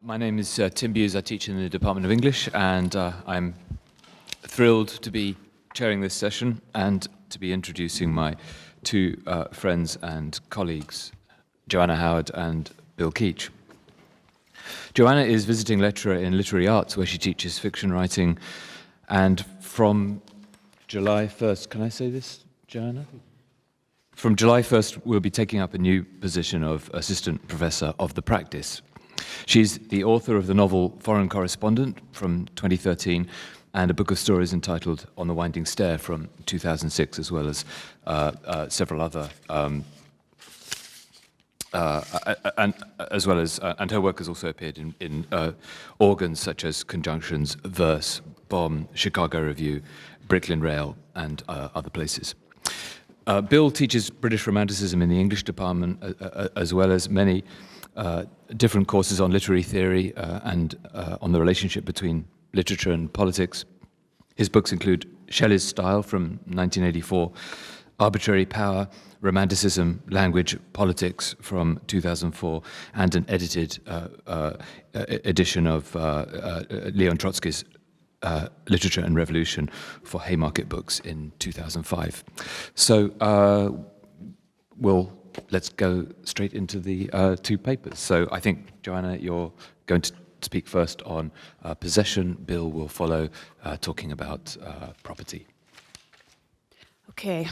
My name is Tim Bewes. I teach in the Department of English, and I'm thrilled to be chairing this session and to be introducing my two friends and colleagues, Joanna Howard and Bill Keach. Joanna is visiting lecturer in literary arts, where she teaches fiction writing, and from July 1st, can I say this, Joanna? From July 1st, we'll be taking up a new position of assistant professor of the practice. She's the author of the novel Foreign Correspondent from 2013 and a book of stories entitled On the Winding Stair from 2006, as well as several other, and her work has also appeared in organs such as Conjunctions, Verse, Bomb, Chicago Review, Bricklin Rail, and other places. Bill teaches British Romanticism in the English department, as well as many different courses on literary theory and on the relationship between literature and politics. His books include Shelley's Style from 1984, Arbitrary Power, Romanticism, Language, Politics from 2004, and an edited edition of Leon Trotsky's Literature and Revolution for Haymarket Books in 2005. So let's go straight into the two papers. So I think, Joanna, you're going to speak first on possession. Bill will follow, talking about property. Okay.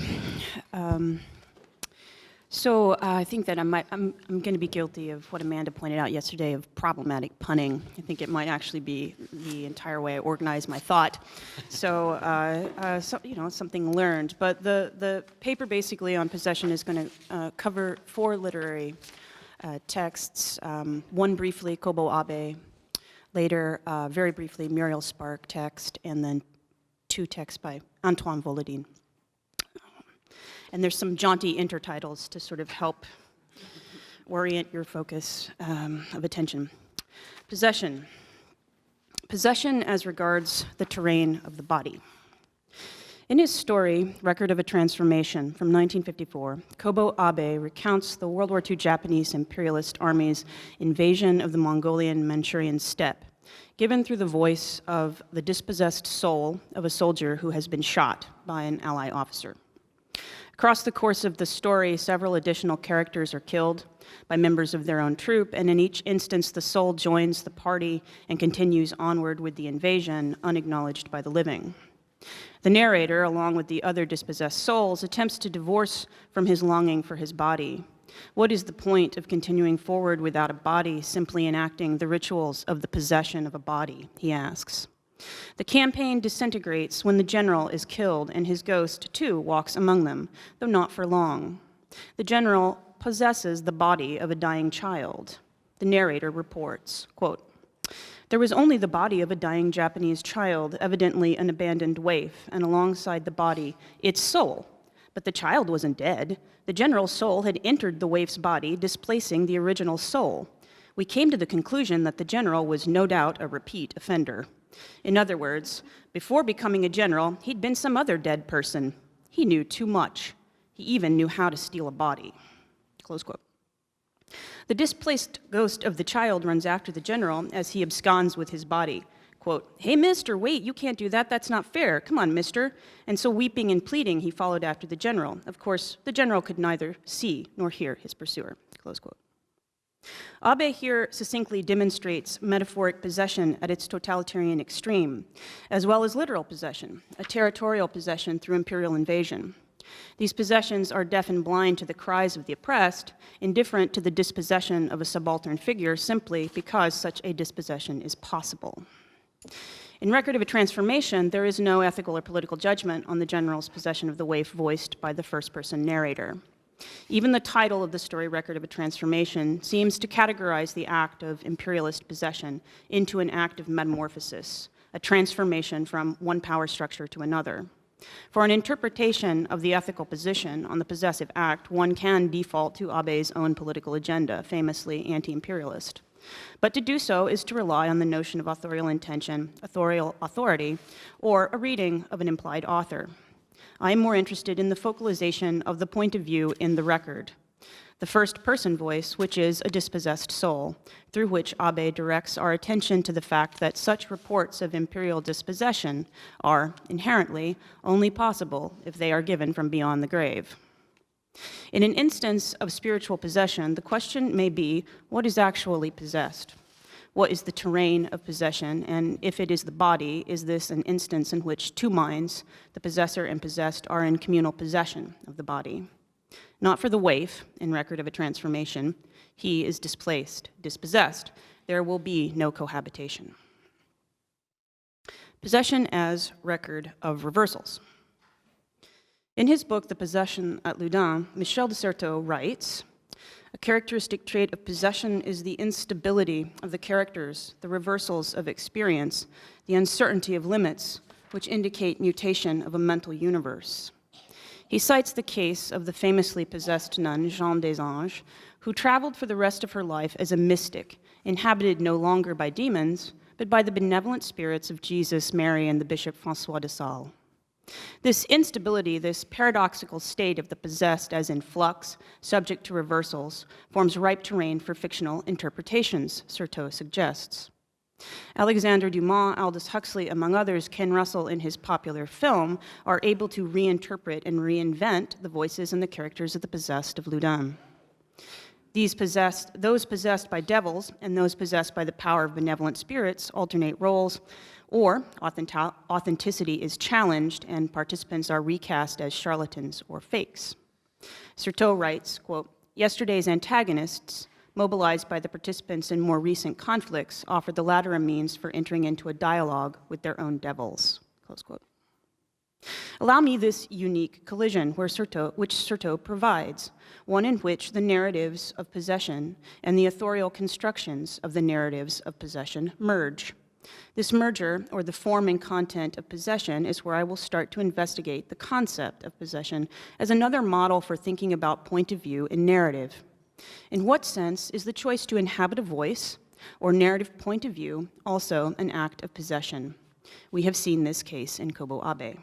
So I think that I'm going to be guilty of what Amanda pointed out yesterday of problematic punning. I think it might actually be the entire way I organize my thought. So, something learned. But the paper basically on possession is going to cover four literary texts. One briefly, Kobo Abe. Later, very briefly, Muriel Spark text, and then two texts by Antoine Volodine. And there's some jaunty intertitles to sort of help orient your focus of attention. Possession. Possession as regards the terrain of the body. In his story, Record of a Transformation from 1954, Kobo Abe recounts the World War II Japanese imperialist army's invasion of the Mongolian Manchurian steppe, given through the voice of the dispossessed soul of a soldier who has been shot by an Ally officer. Across the course of the story, several additional characters are killed by members of their own troop, and in each instance, the soul joins the party and continues onward with the invasion, unacknowledged by the living. The narrator, along with the other dispossessed souls, attempts to divorce from his longing for his body. What is the point of continuing forward without a body, simply enacting the rituals of the possession of a body, he asks. The campaign disintegrates when the general is killed and his ghost, too, walks among them, though not for long. The general possesses the body of a dying child. The narrator reports, quote, "There was only the body of a dying Japanese child, evidently an abandoned waif, and alongside the body, its soul. But the child wasn't dead. The general's soul had entered the waif's body, displacing the original soul. We came to the conclusion that the general was no doubt a repeat offender. In other words, before becoming a general, he'd been some other dead person. He knew too much. He even knew how to steal a body." Close quote. The displaced ghost of the child runs after the general as he absconds with his body. Quote, "Hey, mister, wait, you can't do that. That's not fair. Come on, mister." And so weeping and pleading, he followed after the general. Of course, the general could neither see nor hear his pursuer. Close quote. Abe here succinctly demonstrates metaphoric possession at its totalitarian extreme, as well as literal possession, a territorial possession through imperial invasion. These possessions are deaf and blind to the cries of the oppressed, indifferent to the dispossession of a subaltern figure simply because such a dispossession is possible. In Record of a Transformation, there is no ethical or political judgment on the general's possession of the waif voiced by the first-person narrator. Even the title of the story, Record of a Transformation, seems to categorize the act of imperialist possession into an act of metamorphosis, a transformation from one power structure to another. For an interpretation of the ethical position on the possessive act, one can default to Abe's own political agenda, famously anti-imperialist. But to do so is to rely on the notion of authorial intention, authorial authority, or a reading of an implied author. I am more interested in the focalization of the point of view in the record. The first-person voice, which is a dispossessed soul, through which Abe directs our attention to the fact that such reports of imperial dispossession are, inherently, only possible if they are given from beyond the grave. In an instance of spiritual possession, the question may be, what is actually possessed? What is the terrain of possession? And if it is the body, is this an instance in which two minds, the possessor and possessed, are in communal possession of the body? Not for the waif, in Record of a Transformation. He is displaced, dispossessed. There will be no cohabitation. Possession as record of reversals. In his book, The Possession at Loudun, Michel de Certeau writes, "A characteristic trait of possession is the instability of the characters, the reversals of experience, the uncertainty of limits, which indicate mutation of a mental universe." He cites the case of the famously possessed nun, Jeanne des Anges, who traveled for the rest of her life as a mystic, inhabited no longer by demons, but by the benevolent spirits of Jesus, Mary, and the Bishop François de Sales. This instability, this paradoxical state of the possessed as in flux, subject to reversals, forms ripe terrain for fictional interpretations, Certeau suggests. Alexander Dumas, Aldous Huxley, among others, Ken Russell in his popular film, are able to reinterpret and reinvent the voices and the characters of the possessed of Loudun. Those possessed by devils and those possessed by the power of benevolent spirits alternate roles, or authenticity is challenged and participants are recast as charlatans or fakes. Certeau writes, quote, "Yesterday's antagonists, mobilized by the participants in more recent conflicts, offered the latter a means for entering into a dialogue with their own devils," close quote. Allow me this unique collision which Certeau provides, one in which the narratives of possession and the authorial constructions of the narratives of possession merge. This merger, or the form and content of possession, is where I will start to investigate the concept of possession as another model for thinking about point of view in narrative. In what sense is the choice to inhabit a voice or narrative point of view also an act of possession? We have seen this case in Kobo Abe.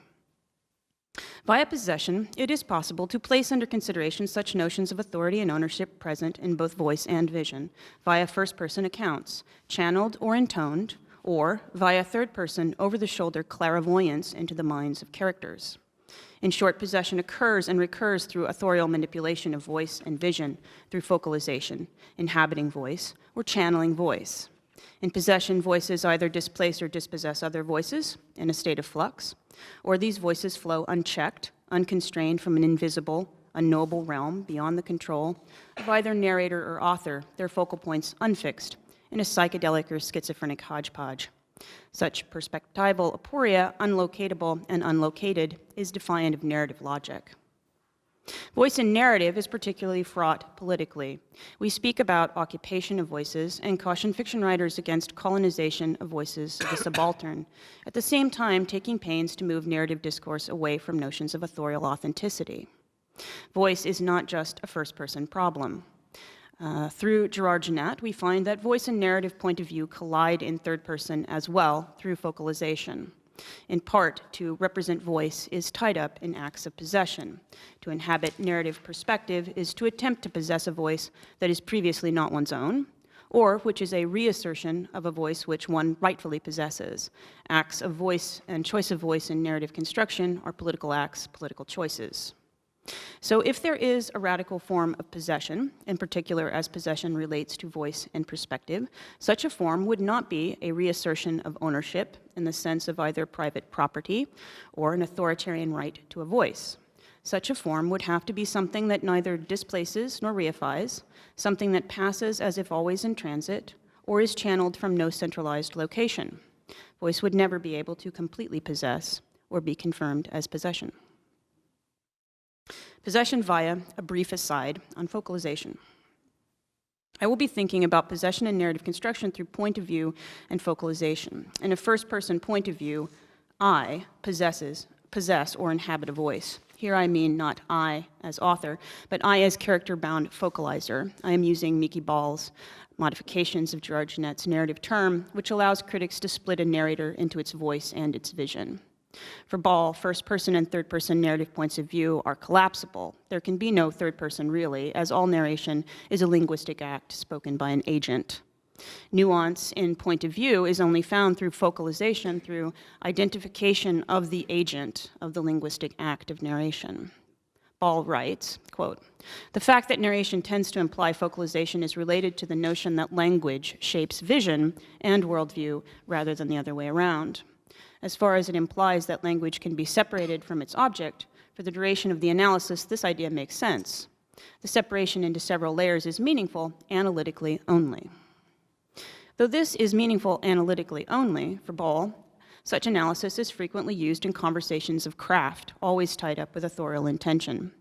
Via possession, it is possible to place under consideration such notions of authority and ownership present in both voice and vision, via first-person accounts, channeled or intoned, or via third-person, over-the-shoulder clairvoyance into the minds of characters. In short, possession occurs and recurs through authorial manipulation of voice and vision, through focalization, inhabiting voice, or channeling voice. In possession, voices either displace or dispossess other voices in a state of flux, or these voices flow unchecked, unconstrained from an invisible, unknowable realm beyond the control of either narrator or author, their focal points unfixed, in a psychedelic or schizophrenic hodgepodge. Such perspectival aporia, unlocatable and unlocated, is defiant of narrative logic. Voice in narrative is particularly fraught politically. We speak about occupation of voices and caution fiction writers against colonization of voices of the subaltern, at the same time taking pains to move narrative discourse away from notions of authorial authenticity. Voice is not just a first-person problem. Through Gerard Genat, we find that voice and narrative point of view collide in third person as well through focalization. In part, to represent voice is tied up in acts of possession. To inhabit narrative perspective is to attempt to possess a voice that is previously not one's own, or which is a reassertion of a voice which one rightfully possesses. Acts of voice and choice of voice in narrative construction are political acts, political choices. So if there is a radical form of possession, in particular as possession relates to voice and perspective, such a form would not be a reassertion of ownership in the sense of either private property or an authoritarian right to a voice. Such a form would have to be something that neither displaces nor reifies, something that passes as if always in transit, or is channeled from no centralized location. Voice would never be able to completely possess or be confirmed as possession. Possession via a brief aside on focalization. I will be thinking about possession and narrative construction through point of view and focalization. In a first-person point of view, I possess or inhabit a voice. Here I mean not I as author, but I as character-bound focalizer. I am using Miki Ball's modifications of Gerard Genet's narrative term, which allows critics to split a narrator into its voice and its vision. For Ball, first-person and third-person narrative points of view are collapsible. There can be no third person, really, as all narration is a linguistic act spoken by an agent. Nuance in point of view is only found through focalization, through identification of the agent of the linguistic act of narration. Ball writes, quote, "The fact that narration tends to imply focalization is related to the notion that language shapes vision and worldview rather than the other way around. As far as it implies that language can be separated from its object, for the duration of the analysis, this idea makes sense. The separation into several layers is meaningful analytically only." Though this is meaningful analytically only, for Ball, such analysis is frequently used in conversations of craft, always tied up with authorial intention.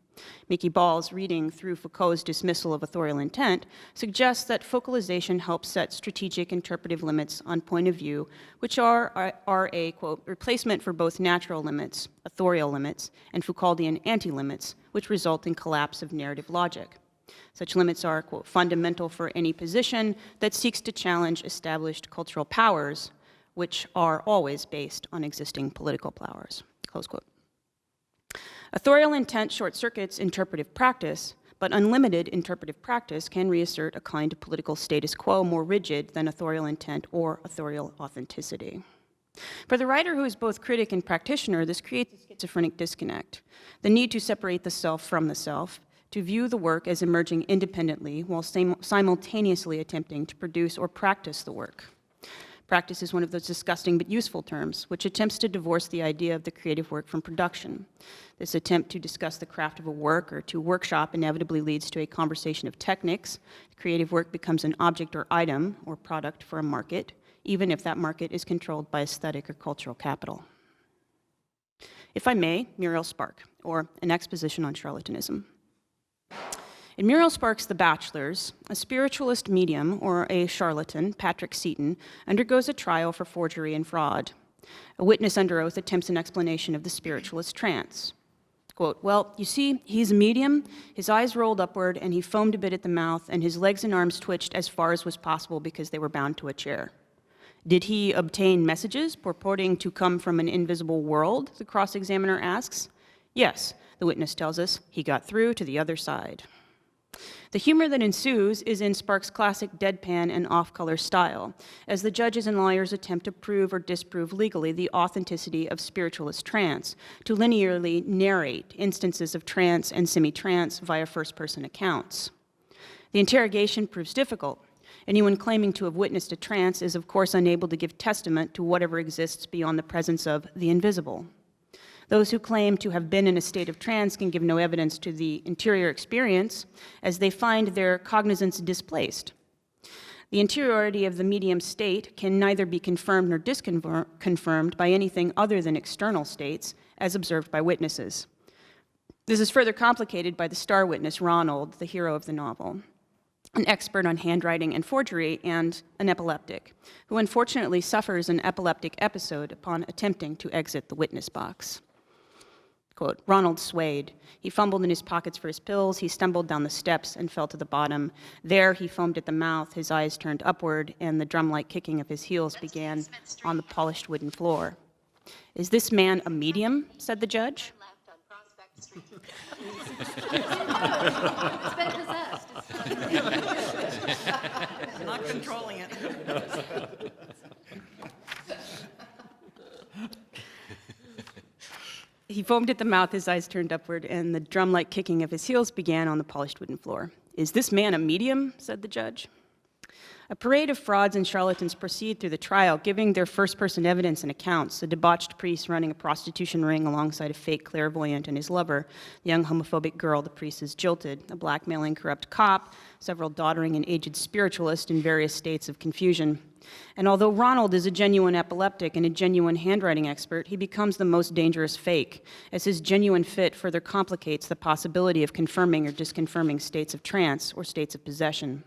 Mickey Ball's reading through Foucault's dismissal of authorial intent suggests that focalization helps set strategic interpretive limits on point of view, which are a, quote, replacement for both natural limits, authorial limits, and Foucauldian anti-limits, which result in collapse of narrative logic. Such limits are, quote, fundamental for any position that seeks to challenge established cultural powers, which are always based on existing political powers, close quote. Authorial intent short-circuits interpretive practice, but unlimited interpretive practice can reassert a kind of political status quo more rigid than authorial intent or authorial authenticity. For the writer who is both critic and practitioner, this creates a schizophrenic disconnect, the need to separate the self from the self, to view the work as emerging independently while simultaneously attempting to produce or practice the work. Practice is one of those disgusting but useful terms, which attempts to divorce the idea of the creative work from production. This attempt to discuss the craft of a work or to workshop inevitably leads to a conversation of techniques. The creative work becomes an object or item or product for a market, even if that market is controlled by aesthetic or cultural capital. If I may, Muriel Spark, or an exposition on charlatanism. In Muriel Spark's The Bachelors, a spiritualist medium, or a charlatan, Patrick Seaton, undergoes a trial for forgery and fraud. A witness under oath attempts an explanation of the spiritualist trance. Quote, "Well, you see, he's a medium, his eyes rolled upward, and he foamed a bit at the mouth, and his legs and arms twitched as far as was possible because they were bound to a chair. Did he obtain messages purporting to come from an invisible world?" the cross-examiner asks. "Yes," the witness tells us, "he got through to the other side." The humor that ensues is in Spark's classic deadpan and off-color style, as the judges and lawyers attempt to prove or disprove legally the authenticity of spiritualist trance, to linearly narrate instances of trance and semi-trance via first-person accounts. The interrogation proves difficult. Anyone claiming to have witnessed a trance is, of course, unable to give testament to whatever exists beyond the presence of the invisible. Those who claim to have been in a state of trance can give no evidence to the interior experience, as they find their cognizance displaced. The interiority of the medium state can neither be confirmed nor disconfirmed by anything other than external states, as observed by witnesses. This is further complicated by the star witness, Ronald, the hero of the novel, an expert on handwriting and forgery, and an epileptic, who unfortunately suffers an epileptic episode upon attempting to exit the witness box. Quote, "Ronald swayed. He fumbled in his pockets for his pills. He stumbled down the steps and fell to the bottom. There he foamed at the mouth, his eyes turned upward, and the drum-like kicking of his heels began on the polished wooden floor." "Is this man a medium?" said the judge. It's been possessed. Not controlling it. He foamed at the mouth, his eyes turned upward, and the drum-like kicking of his heels began on the polished wooden floor. "Is this man a medium?" said the judge. A parade of frauds and charlatans proceed through the trial, giving their first-person evidence and accounts. A debauched priest running a prostitution ring alongside a fake clairvoyant and his lover, the young homophobic girl the priest has jilted, a blackmailing corrupt cop, several doddering and aged spiritualists in various states of confusion. And although Ronald is a genuine epileptic and a genuine handwriting expert, he becomes the most dangerous fake, as his genuine fit further complicates the possibility of confirming or disconfirming states of trance or states of possession.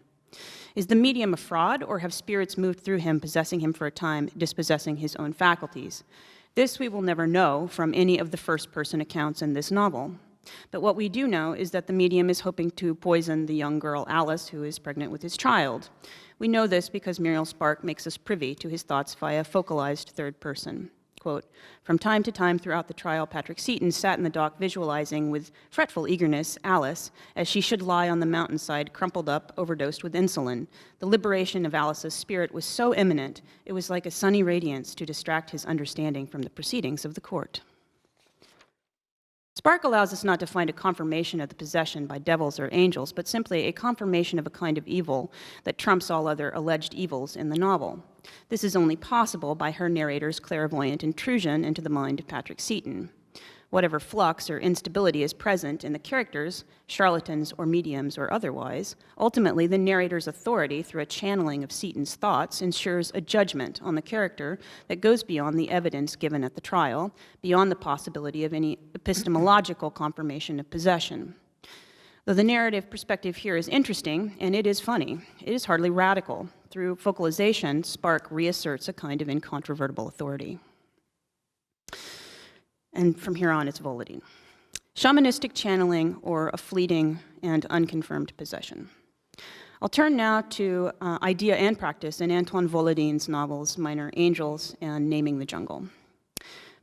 Is the medium a fraud, or have spirits moved through him, possessing him for a time, dispossessing his own faculties? This we will never know from any of the first-person accounts in this novel. But what we do know is that the medium is hoping to poison the young girl Alice, who is pregnant with his child. We know this because Muriel Spark makes us privy to his thoughts via focalized third person. Quote, "From time to time throughout the trial, Patrick Seaton sat in the dock visualizing with fretful eagerness Alice as she should lie on the mountainside, crumpled up, overdosed with insulin. The liberation of Alice's spirit was so imminent, it was like a sunny radiance to distract his understanding from the proceedings of the court." Spark allows us not to find a confirmation of the possession by devils or angels, but simply a confirmation of a kind of evil that trumps all other alleged evils in the novel. This is only possible by her narrator's clairvoyant intrusion into the mind of Patrick Seaton. Whatever flux or instability is present in the characters, charlatans or mediums or otherwise, ultimately the narrator's authority through a channeling of Seaton's thoughts ensures a judgment on the character that goes beyond the evidence given at the trial, beyond the possibility of any epistemological confirmation of possession. Though the narrative perspective here is interesting, and it is funny, it is hardly radical. Through focalization, Spark reasserts a kind of incontrovertible authority. And from here on, it's Volodine. Shamanistic channeling or a fleeting and unconfirmed possession. I'll turn now to idea and practice in Antoine Volodine's novels Minor Angels and Naming the Jungle.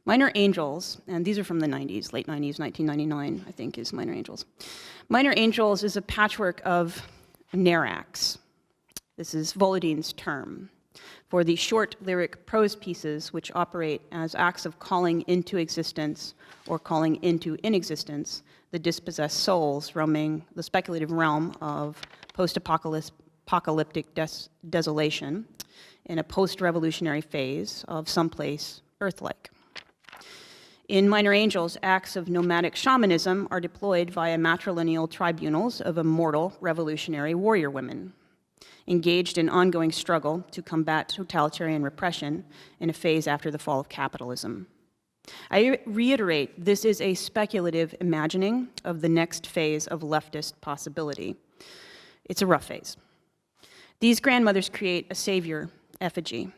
Minor Angels, and these are from the 90s, late 90s, 1999, I think, is Minor Angels. Minor Angels is a patchwork of narracks. This is Volodine's term for the short lyric prose pieces which operate as acts of calling into existence or calling into inexistence the dispossessed souls roaming the speculative realm of post-apocalyptic desolation in a post-revolutionary phase of someplace Earth-like. In Minor Angels, acts of nomadic shamanism are deployed via matrilineal tribunals of immortal revolutionary warrior women, engaged in ongoing struggle to combat totalitarian repression in a phase after the fall of capitalism. I reiterate, this is a speculative imagining of the next phase of leftist possibility. It's a rough phase. These grandmothers create a savior effigy,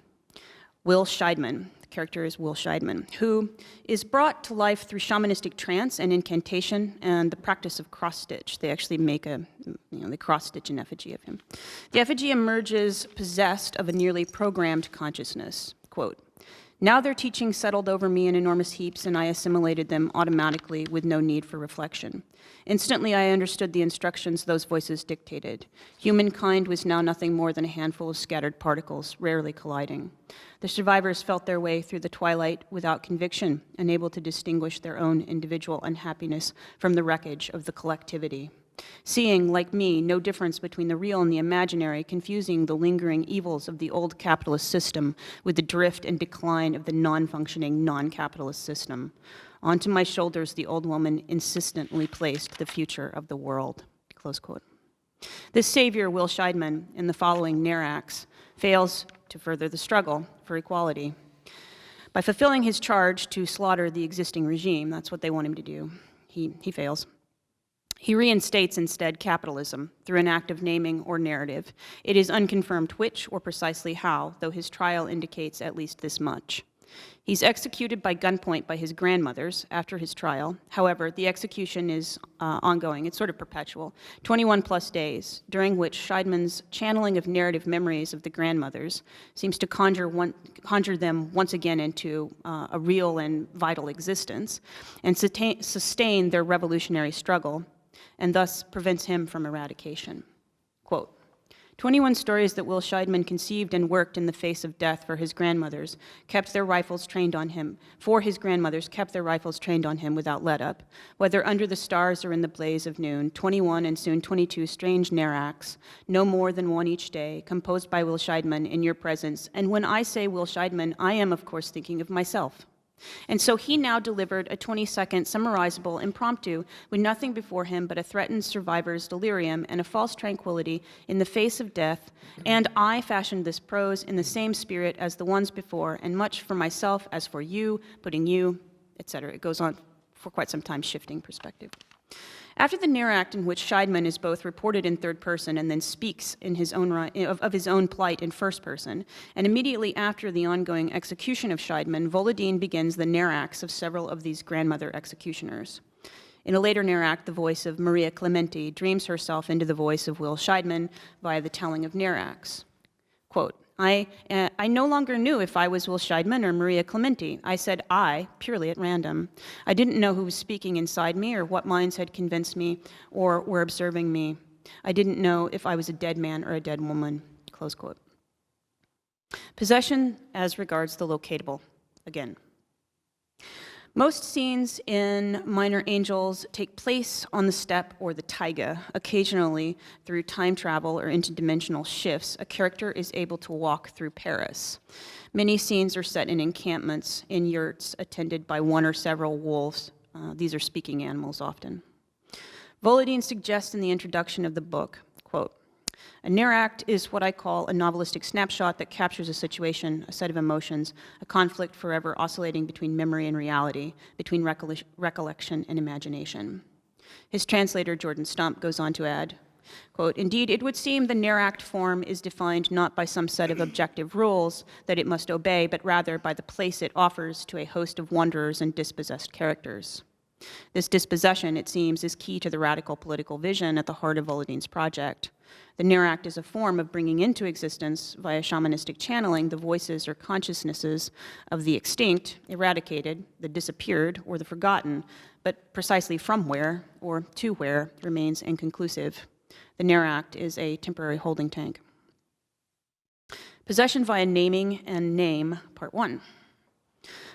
Will Scheidman. The character is Will Scheidman, who is brought to life through shamanistic trance and incantation and the practice of cross-stitch. They actually make they cross-stitch an effigy of him. The effigy emerges possessed of a nearly programmed consciousness. Quote, "Now their teachings settled over me in enormous heaps, and I assimilated them automatically with no need for reflection. Instantly, I understood the instructions those voices dictated. Humankind was now nothing more than a handful of scattered particles, rarely colliding. The survivors felt their way through the twilight without conviction, unable to distinguish their own individual unhappiness from the wreckage of the collectivity. Seeing, like me, no difference between the real and the imaginary, confusing the lingering evils of the old capitalist system with the drift and decline of the non-functioning, non-capitalist system. Onto my shoulders, the old woman insistently placed the future of the world." Close quote. This savior, Will Scheidman, in the following narracks, fails to further the struggle for equality. By fulfilling his charge to slaughter the existing regime, that's what they want him to do, he fails. He reinstates instead capitalism through an act of naming or narrative. It is unconfirmed which or precisely how, though his trial indicates at least this much. He's executed by gunpoint by his grandmothers after his trial. However, the execution is ongoing. It's sort of perpetual, 21 plus days, during which Scheidman's channeling of narrative memories of the grandmothers seems to conjure them once again into a real and vital existence and sustain their revolutionary struggle, and thus prevents him from eradication. Quote, 21 stories that Will Scheidman conceived and worked in the face of death for his grandmothers kept their rifles trained on him, without let-up, whether under the stars or in the blaze of noon, 21 and soon 22 strange narracks, no more than one each day, composed by Will Scheidman in your presence. And when I say Will Scheidman, I am, of course, thinking of myself. And so he now delivered a 20-second summarizable impromptu with nothing before him but a threatened survivor's delirium and a false tranquility in the face of death. And I fashioned this prose in the same spirit as the ones before, and much for myself as for you, putting you, etc. It goes on for quite some time, shifting perspective. After the narract in which Scheidman is both reported in third person and then speaks in his own of his own plight in first person, and immediately after the ongoing execution of Scheidman, Volodine begins the narracts of several of these grandmother executioners. In a later narract, the voice of Maria Clementi dreams herself into the voice of Will Scheidman via the telling of narracts. Quote, I no longer knew if I was Will Scheidman or Maria Clementi. I said I, purely at random. I didn't know who was speaking inside me or what minds had convinced me or were observing me. I didn't know if I was a dead man or a dead woman, close quote. Possession as regards the locatable, again. Most scenes in Minor Angels take place on the steppe or the taiga. Occasionally, through time travel or interdimensional shifts, a character is able to walk through Paris. Many scenes are set in encampments, in yurts, attended by one or several wolves. These are speaking animals often. Volodine suggests in the introduction of the book, quote, "A near act is what I call a novelistic snapshot that captures a situation, a set of emotions, a conflict forever oscillating between memory and reality, between recollection and imagination." His translator, Jordan Stump, goes on to add, quote, "Indeed, it would seem the near act form is defined not by some set of objective rules that it must obey, but rather by the place it offers to a host of wanderers and dispossessed characters. This dispossession, it seems, is key to the radical political vision at the heart of Volodine's project. The near act is a form of bringing into existence, via shamanistic channeling, the voices or consciousnesses of the extinct, eradicated, the disappeared, or the forgotten, but precisely from where or to where remains inconclusive. The near act is a temporary holding tank." Possession via naming and name, part 1.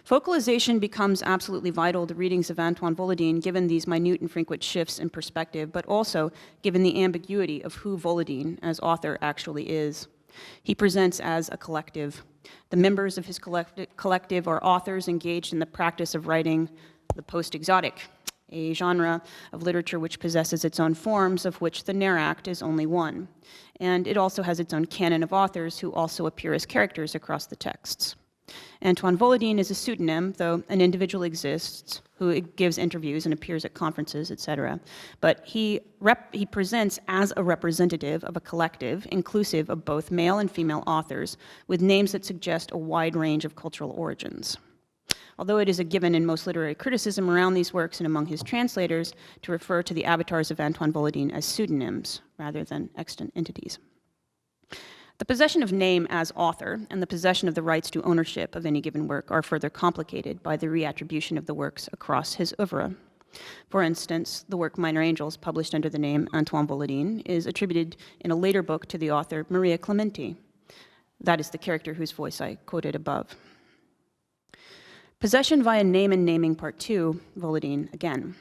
Focalization becomes absolutely vital to readings of Antoine Volodine, given these minute and frequent shifts in perspective, but also given the ambiguity of who Volodine, as author, actually is. He presents as a collective. The members of his collective are authors engaged in the practice of writing the post-exotic, a genre of literature which possesses its own forms, of which the near act is only one. And it also has its own canon of authors who also appear as characters across the texts. Antoine Volodine is a pseudonym, though an individual exists who gives interviews and appears at conferences, etc. But he presents as a representative of a collective, inclusive of both male and female authors, with names that suggest a wide range of cultural origins. Although it is a given in most literary criticism around these works and among his translators to refer to the avatars of Antoine Volodine as pseudonyms rather than extant entities. The possession of name as author and the possession of the rights to ownership of any given work are further complicated by the reattribution of the works across his oeuvre. For instance, the work Minor Angels, published under the name Antoine Volodine, is attributed in a later book to the author Maria Clementi. That is the character whose voice I quoted above. Possession via name and naming, part 2, Volodine again.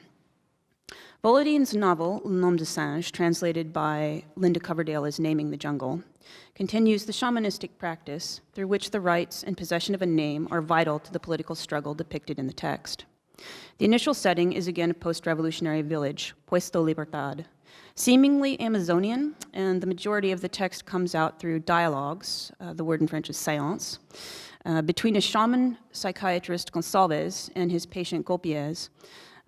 Volodine's novel, Le Nom de Singe, translated by Linda Coverdale as Naming the Jungle, continues the shamanistic practice through which the rights and possession of a name are vital to the political struggle depicted in the text. The initial setting is again a post-revolutionary village, Puesto Libertad, seemingly Amazonian, and the majority of the text comes out through dialogues, the word in French is séance, between a shaman psychiatrist Gonçalves and his patient Golpiez,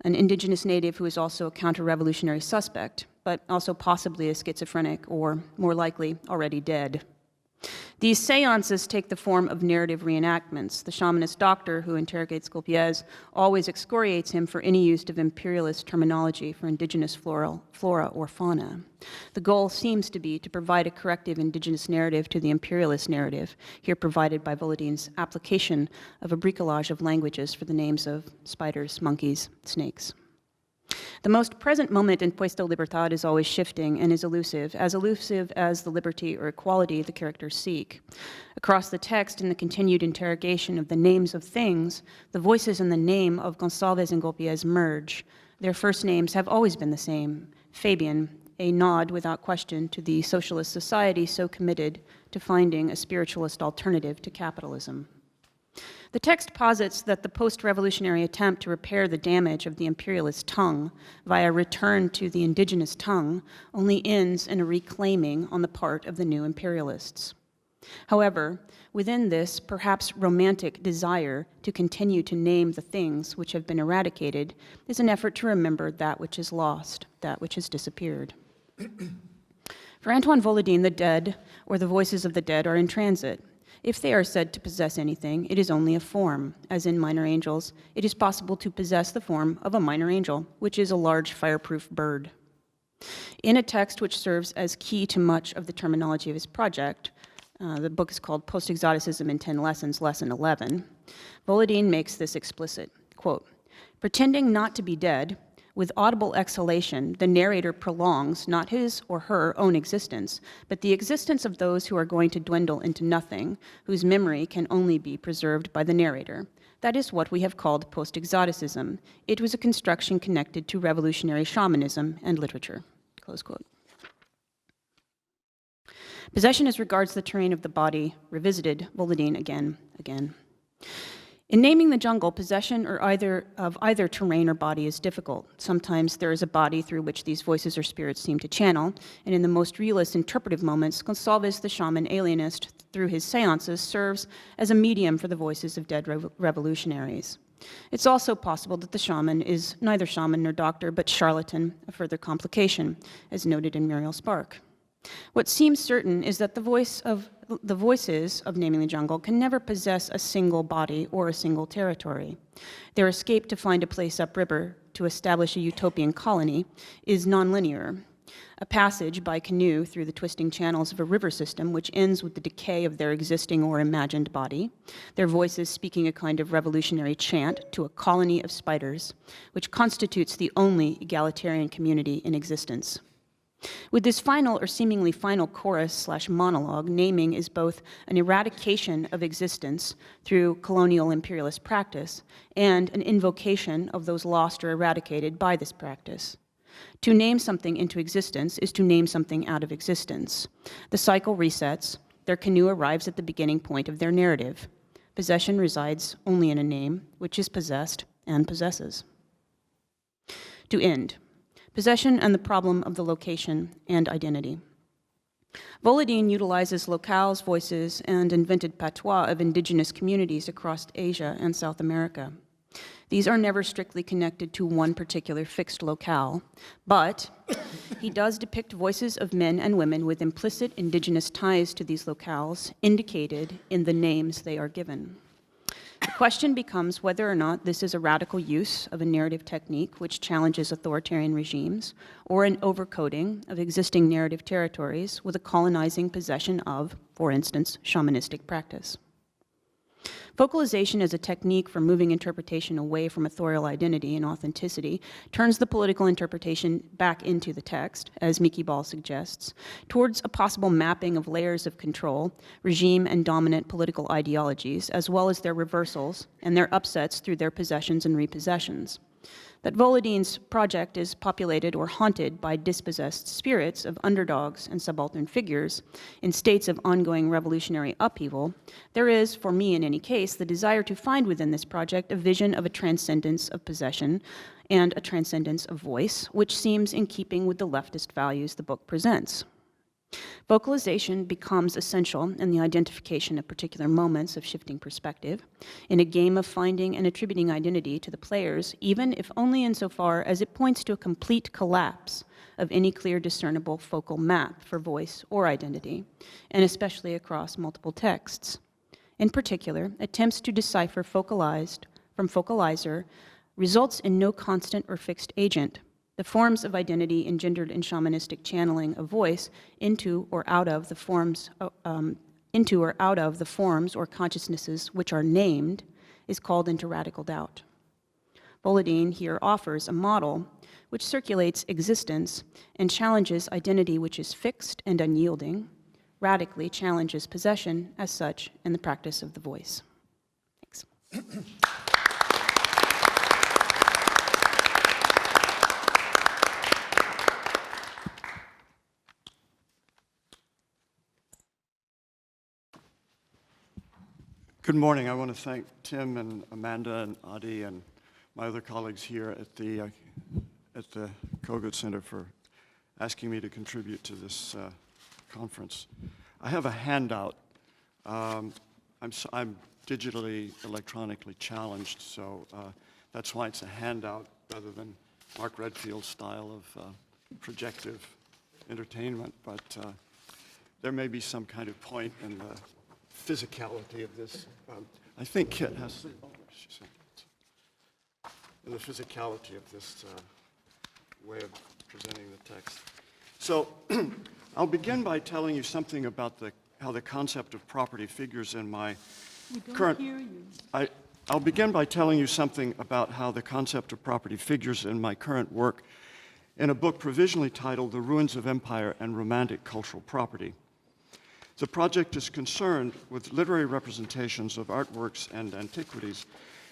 an indigenous native who is also a counter-revolutionary suspect, but also possibly a schizophrenic or, more likely, already dead. These seances take the form of narrative reenactments. The shamanist doctor who interrogates Golpiez always excoriates him for any use of imperialist terminology for indigenous flora or fauna. The goal seems to be to provide a corrective indigenous narrative to the imperialist narrative, here provided by Volodine's application of a bricolage of languages for the names of spiders, monkeys, snakes. The most present moment in Puesto Libertad is always shifting and is elusive as the liberty or equality the characters seek. Across the text, in the continued interrogation of the names of things, the voices and the name of Gonçalves and Golpiez merge. Their first names have always been the same, Fabian, a nod without question to the socialist society so committed to finding a spiritualist alternative to capitalism. The text posits that the post-revolutionary attempt to repair the damage of the imperialist tongue via return to the indigenous tongue only ends in a reclaiming on the part of the new imperialists. However, within this perhaps romantic desire to continue to name the things which have been eradicated is an effort to remember that which is lost, that which has disappeared. For Antoine Volodine, the dead, or the voices of the dead, are in transit. If they are said to possess anything, it is only a form. As in Minor Angels, it is possible to possess the form of a minor angel, which is a large fireproof bird. In a text which serves as key to much of the terminology of his project, The book is called Post-Exoticism in 10 Lessons, Lesson 11. Volodine makes this explicit, quote, "Pretending not to be dead, with audible exhalation, the narrator prolongs not his or her own existence, but the existence of those who are going to dwindle into nothing, whose memory can only be preserved by the narrator. That is what we have called post-exoticism. It was a construction connected to revolutionary shamanism and literature." Close quote. Possession as regards the terrain of the body, revisited Volodine again. In naming the jungle, possession of either terrain or body is difficult. Sometimes there is a body through which these voices or spirits seem to channel, and in the most realist interpretive moments, Gonsalves, the shaman alienist, through his seances, serves as a medium for the voices of dead revolutionaries. It's also possible that the shaman is neither shaman nor doctor, but charlatan, a further complication, as noted in Muriel Spark. What seems certain is that the voices of Naming the Jungle can never possess a single body or a single territory. Their escape to find a place upriver to establish a utopian colony is nonlinear. A passage by canoe through the twisting channels of a river system which ends with the decay of their existing or imagined body, their voices speaking a kind of revolutionary chant to a colony of spiders, which constitutes the only egalitarian community in existence. With this final or seemingly final chorus/monologue, naming is both an eradication of existence through colonial imperialist practice and an invocation of those lost or eradicated by this practice. To name something into existence is to name something out of existence. The cycle resets, their canoe arrives at the beginning point of their narrative. Possession resides only in a name, which is possessed and possesses. To end. Possession and the problem of the location and identity. Volodine utilizes locales, voices, and invented patois of indigenous communities across Asia and South America. These are never strictly connected to one particular fixed locale, but he does depict voices of men and women with implicit indigenous ties to these locales indicated in the names they are given. The question becomes whether or not this is a radical use of a narrative technique which challenges authoritarian regimes, or an overcoding of existing narrative territories with a colonizing possession of, for instance, shamanistic practice. Vocalization as a technique for moving interpretation away from authorial identity and authenticity turns the political interpretation back into the text, as Miki Ball suggests, towards a possible mapping of layers of control, regime and dominant political ideologies, as well as their reversals and their upsets through their possessions and repossessions. That Volodine's project is populated or haunted by dispossessed spirits of underdogs and subaltern figures in states of ongoing revolutionary upheaval, there is, for me in any case, the desire to find within this project a vision of a transcendence of possession and a transcendence of voice, which seems in keeping with the leftist values the book presents. Vocalization becomes essential in the identification of particular moments of shifting perspective, in a game of finding and attributing identity to the players, even if only insofar as it points to a complete collapse of any clear discernible focal map for voice or identity, and especially across multiple texts. In particular, attempts to decipher focalized from focalizer results in no constant or fixed agent. The forms of identity engendered in shamanistic channeling of voice into or out of the forms or consciousnesses which are named is called into radical doubt. Volodine here offers a model which circulates existence and challenges identity which is fixed and unyielding, radically challenges possession as such in the practice of the voice. Thanks. Good morning. I want to thank Tim and Amanda and Adi and my other colleagues here at the Kogut Center for asking me to contribute to this conference. I have a handout. I'm digitally, electronically challenged, so that's why it's a handout rather than Mark Redfield's style of projective entertainment. But there may be some kind of point in the physicality of this. I think Kit has the physicality of this way of presenting the text. So I'll begin by telling you something about how the concept of property figures in my We don't current... hear you. I'll begin by telling you something about how the concept of property figures in my current work in a book provisionally titled The Ruins of Empire and Romantic Cultural Property. The project is concerned with literary representations of artworks and antiquities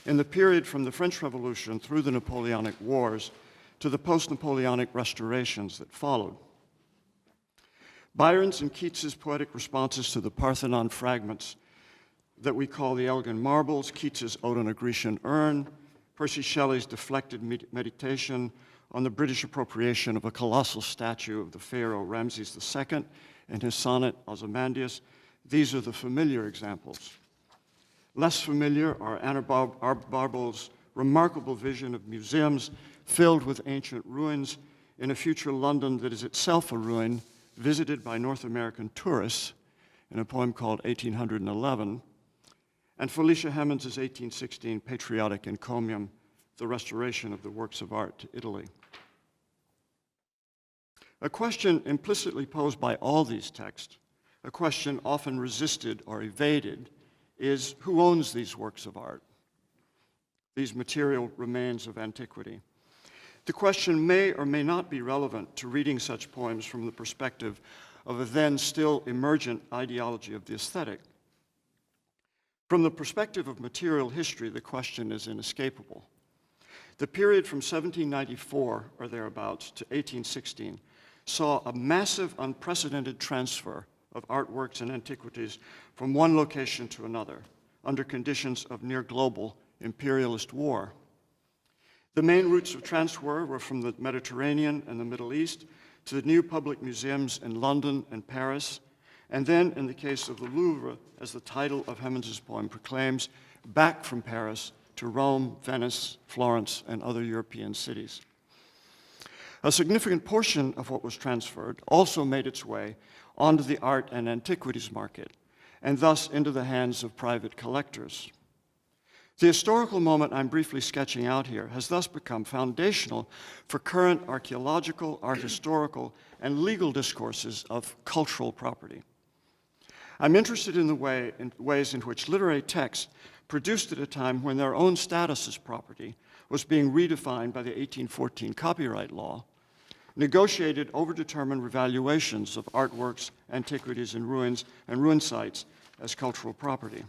in the period from the French Revolution through the Napoleonic Wars to the post-Napoleonic restorations that followed. Byron's and Keats's poetic responses to the Parthenon fragments that we call the Elgin Marbles, Keats's Ode on a Grecian Urn, Percy Shelley's deflected meditation on the British appropriation of a colossal statue of the pharaoh Ramses II in his sonnet Ozymandias, these are the familiar examples. Less familiar are Anna Barbauld's remarkable vision of museums filled with ancient ruins in a future London that is itself a ruin, visited by North American tourists in a poem called 1811, and Felicia Hemans' 1816 patriotic encomium, The Restoration of the Works of Art to Italy. A question implicitly posed by all these texts, a question often resisted or evaded, is who owns these works of art, these material remains of antiquity? The question may or may not be relevant to reading such poems from the perspective of a then still emergent ideology of the aesthetic. From the perspective of material history, the question is inescapable. The period from 1794 or thereabouts to 1816 saw a massive, unprecedented transfer of artworks and antiquities from one location to another under conditions of near global imperialist war. The main routes of transfer were from the Mediterranean and the Middle East to the new public museums in London and Paris, and then, in the case of the Louvre, as the title of Hemans' poem proclaims, back from Paris to Rome, Venice, Florence, and other European cities. A significant portion of what was transferred also made its way onto the art and antiquities market, and thus into the hands of private collectors. The historical moment I'm briefly sketching out here has thus become foundational for current archaeological, art historical, and legal discourses of cultural property. I'm interested in the ways in which literary texts produced at a time when their own status as property was being redefined by the 1814 copyright law, negotiated overdetermined revaluations of artworks, antiquities, and ruin sites as cultural property.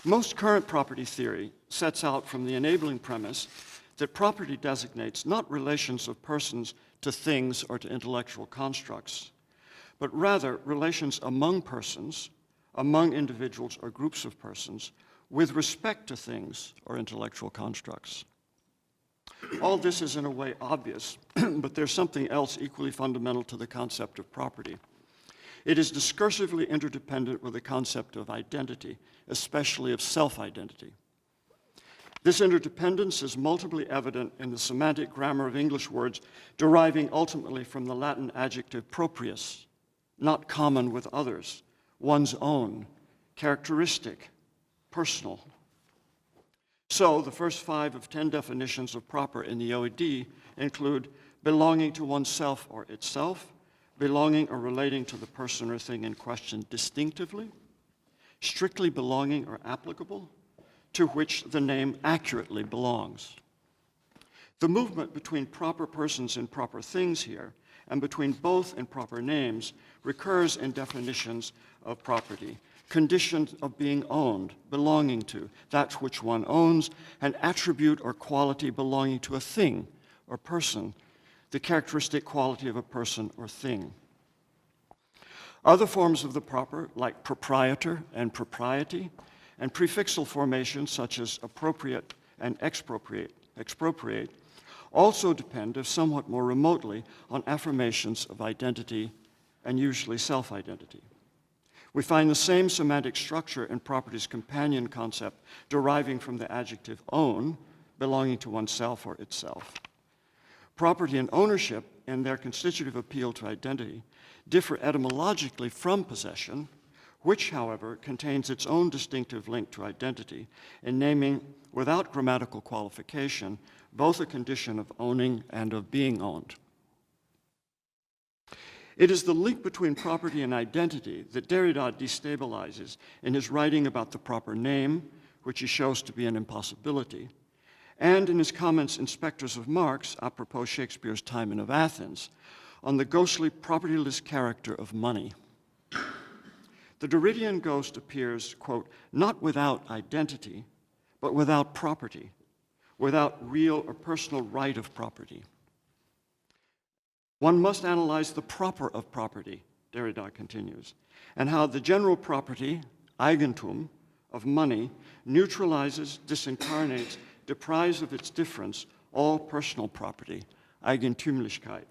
Most current property theory sets out from the enabling premise that property designates not relations of persons to things or to intellectual constructs, but rather relations among persons, among individuals or groups of persons, with respect to things or intellectual constructs. All this is in a way obvious, but there's something else equally fundamental to the concept of property. It is discursively interdependent with the concept of identity, especially of self-identity. This interdependence is multiply evident in the semantic grammar of English words deriving ultimately from the Latin adjective proprius, not common with others, one's own, characteristic, personal. So the first 5 of 10 definitions of proper in the OED include belonging to oneself or itself, belonging or relating to the person or thing in question distinctively, strictly belonging or applicable, to which the name accurately belongs. The movement between proper persons and proper things here, and between both and proper names, recurs in definitions of property, conditions of being owned, belonging to, that which one owns, an attribute or quality belonging to a thing or person, the characteristic quality of a person or thing. Other forms of the proper, like proprietor and propriety, and prefixal formations such as appropriate and expropriate, also depend, if somewhat more remotely, on affirmations of identity and usually self-identity. We find the same semantic structure in property's companion concept deriving from the adjective own, belonging to oneself or itself. Property and ownership, in their constitutive appeal to identity, differ etymologically from possession, which, however, contains its own distinctive link to identity in naming, without grammatical qualification, both a condition of owning and of being owned. It is the link between property and identity that Derrida destabilizes in his writing about the proper name, which he shows to be an impossibility, and in his comments in Spectres of Marx, apropos Shakespeare's Timon of Athens, on the ghostly propertyless character of money. The Derridian ghost appears, quote, not without identity, but without property, without real or personal right of property. One must analyze the proper of property, Derrida continues, and how the general property, Eigentum, of money neutralizes, disincarnates, deprives of its difference all personal property, Eigentümlichkeit.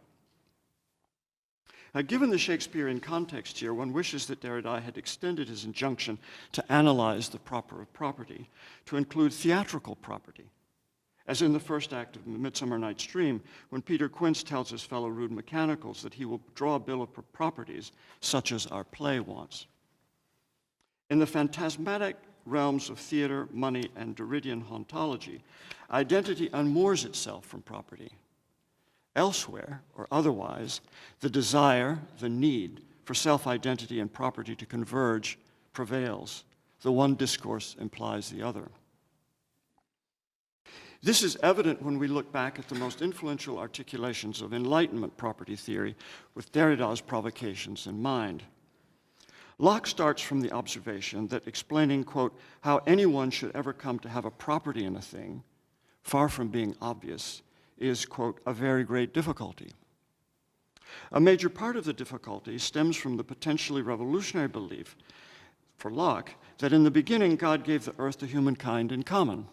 Now, given the Shakespearean context here, one wishes that Derrida had extended his injunction to analyze the proper of property to include theatrical property, as in the first act of Midsummer Night's Dream, when Peter Quince tells his fellow rude mechanicals that he will draw a bill of properties such as our play wants. In the phantasmatic realms of theater, money, and Derridian hauntology, identity unmoors itself from property. Elsewhere, or otherwise, the desire, the need for self-identity and property to converge prevails. The one discourse implies the other. This is evident when we look back at the most influential articulations of Enlightenment property theory with Derrida's provocations in mind. Locke starts from the observation that explaining, quote, how anyone should ever come to have a property in a thing, far from being obvious, is, quote, a very great difficulty. A major part of the difficulty stems from the potentially revolutionary belief, for Locke, that in the beginning God gave the earth to humankind in common.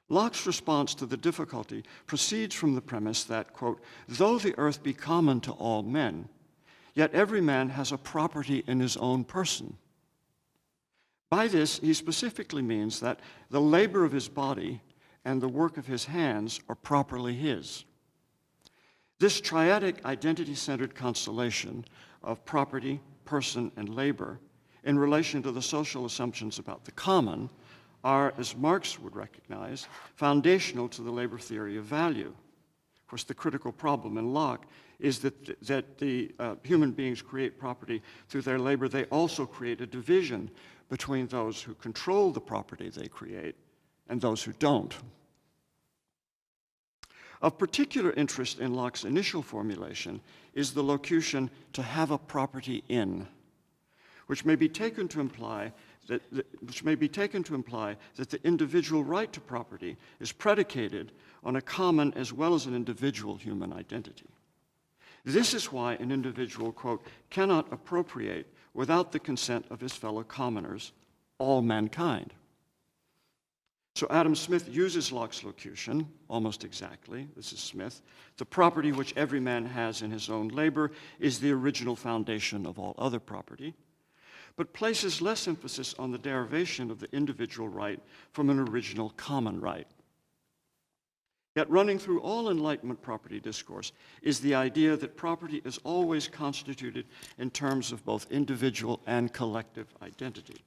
Locke's response to the difficulty proceeds from the premise that, quote, though the earth be common to all men, yet every man has a property in his own person. By this, he specifically means that the labor of his body and the work of his hands are properly his. This triadic identity-centered constellation of property, person, and labor in relation to the social assumptions about the common are, as Marx would recognize, foundational to the labor theory of value. Of course, the critical problem in Locke is that the human beings create property through their labor. They also create a division between those who control the property they create and those who don't. Of particular interest in Locke's initial formulation is the locution to have a property in, which may be taken to imply that the individual right to property is predicated on a common as well as an individual human identity. This is why an individual, quote, cannot appropriate without the consent of his fellow commoners, all mankind. So Adam Smith uses Locke's locution almost exactly. This is Smith. The property which every man has in his own labor is the original foundation of all other property, but places less emphasis on the derivation of the individual right from an original common right. Yet running through all Enlightenment property discourse is the idea that property is always constituted in terms of both individual and collective identity.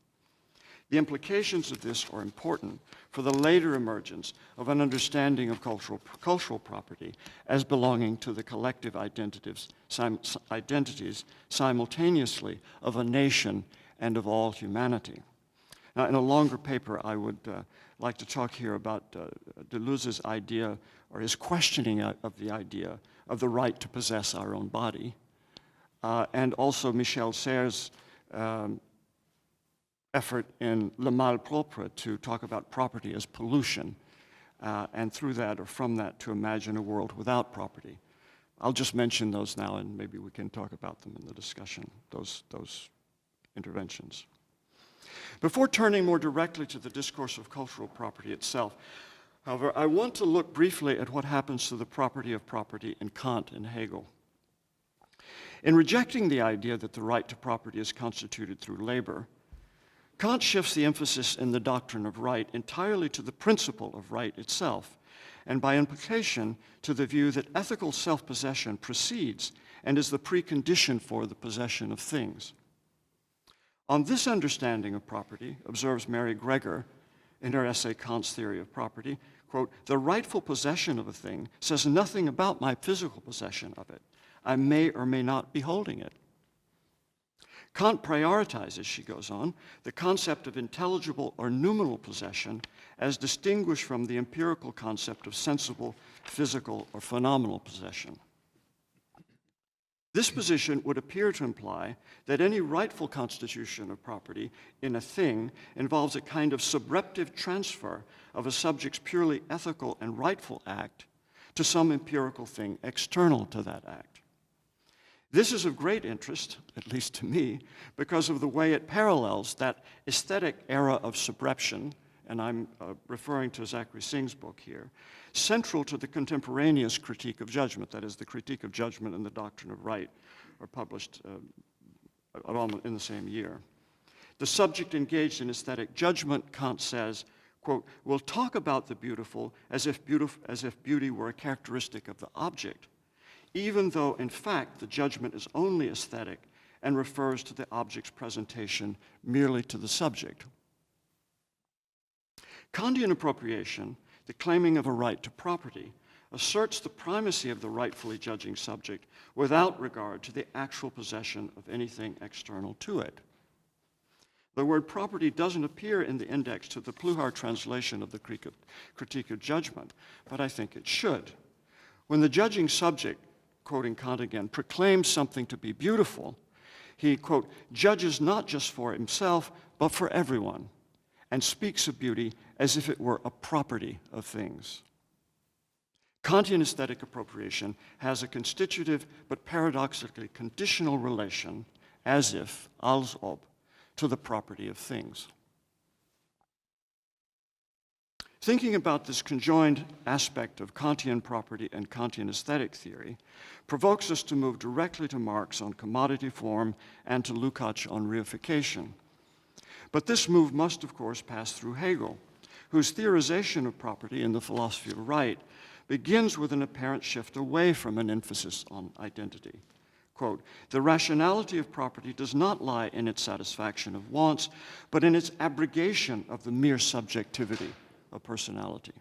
The implications of this are important for the later emergence of an understanding of cultural property as belonging to the collective identities simultaneously of a nation and of all humanity. Now, in a longer paper, I would like to talk here about Deleuze's idea, or his questioning of the idea of the right to possess our own body, and also Michel Serres' effort in Le Malpropre to talk about property as pollution, and through that, or from that, to imagine a world without property. I'll just mention those now, and maybe we can talk about them in the discussion, those interventions. Before turning more directly to the discourse of cultural property itself, however, I want to look briefly at what happens to the property of property in Kant and Hegel. In rejecting the idea that the right to property is constituted through labor, Kant shifts the emphasis in the doctrine of right entirely to the principle of right itself, and by implication to the view that ethical self-possession precedes and is the precondition for the possession of things. On this understanding of property, observes Mary Gregor in her essay Kant's Theory of Property, quote, the rightful possession of a thing says nothing about my physical possession of it. I may or may not be holding it. Kant prioritizes, she goes on, the concept of intelligible or noumenal possession as distinguished from the empirical concept of sensible, physical, or phenomenal possession. This position would appear to imply that any rightful constitution of property in a thing involves a kind of subreptive transfer of a subject's purely ethical and rightful act to some empirical thing external to that act. This is of great interest, at least to me, because of the way it parallels that aesthetic era of subreption, and I'm referring to Zachary Singh's book here, central to the contemporaneous critique of judgment, that is, the critique of judgment and the doctrine of right, are published in the same year. The subject engaged in aesthetic judgment, Kant says, quote, will talk about the beautiful as if beauty were a characteristic of the object, even though, in fact, the judgment is only aesthetic and refers to the object's presentation merely to the subject. Kantian appropriation, the claiming of a right to property, asserts the primacy of the rightfully judging subject without regard to the actual possession of anything external to it. The word property doesn't appear in the index to the Pluhar translation of the Critique of Judgment, but I think it should. When the judging subject, quoting Kant again, proclaims something to be beautiful, he, quote, judges not just for himself, but for everyone, and speaks of beauty as if it were a property of things. Kantian aesthetic appropriation has a constitutive but paradoxically conditional relation, as if, als ob, to the property of things. Thinking about this conjoined aspect of Kantian property and Kantian aesthetic theory provokes us to move directly to Marx on commodity form and to Lukács on reification. But this move must, of course, pass through Hegel, whose theorization of property in the philosophy of right begins with an apparent shift away from an emphasis on identity. Quote, the rationality of property does not lie in its satisfaction of wants, but in its abrogation of the mere subjectivity of personality.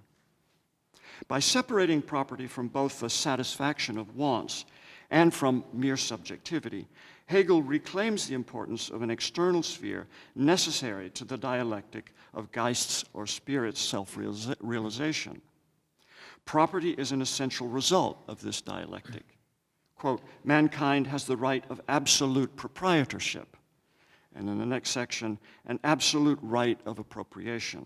By separating property from both the satisfaction of wants and from mere subjectivity, Hegel reclaims the importance of an external sphere necessary to the dialectic of Geist's or spirit's self-realization. Property is an essential result of this dialectic. Quote, mankind has the right of absolute proprietorship, and in the next section, an absolute right of appropriation.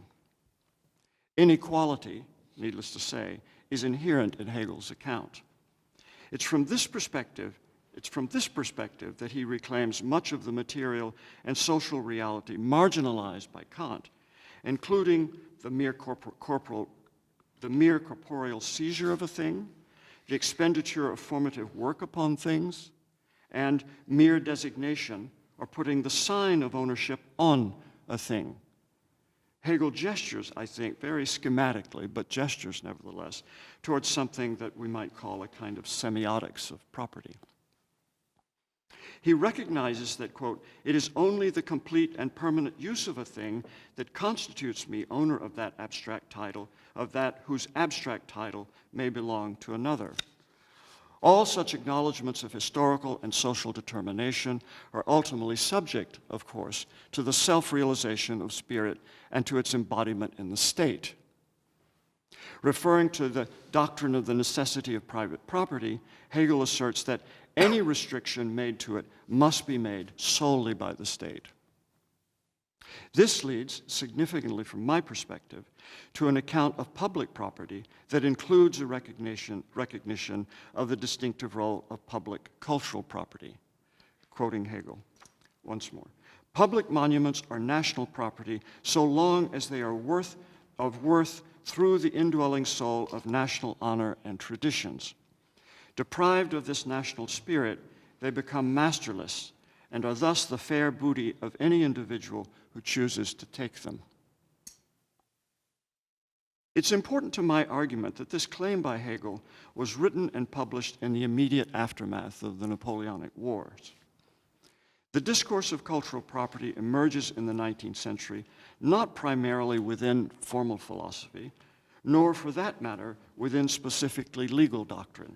Inequality, needless to say, is inherent in Hegel's account. It's from this perspective that he reclaims much of the material and social reality marginalized by Kant, including the mere corporeal seizure of a thing, the expenditure of formative work upon things, and mere designation or putting the sign of ownership on a thing. Hegel gestures, I think, very schematically, but gestures nevertheless, towards something that we might call a kind of semiotics of property. He recognizes that, quote, it is only the complete and permanent use of a thing that constitutes me owner of that abstract title, of that whose abstract title may belong to another. All such acknowledgments of historical and social determination are ultimately subject, of course, to the self-realization of spirit and to its embodiment in the state. Referring to the doctrine of the necessity of private property, Hegel asserts that any restriction made to it must be made solely by the state. This leads, significantly from my perspective, to an account of public property that includes a recognition of the distinctive role of public cultural property. Quoting Hegel once more. Public monuments are national property so long as they are worth through the indwelling soul of national honor and traditions. Deprived of this national spirit, they become masterless and are thus the fair booty of any individual who chooses to take them. It's important to my argument that this claim by Hegel was written and published in the immediate aftermath of the Napoleonic Wars. The discourse of cultural property emerges in the 19th century not primarily within formal philosophy, nor for that matter within specifically legal doctrine.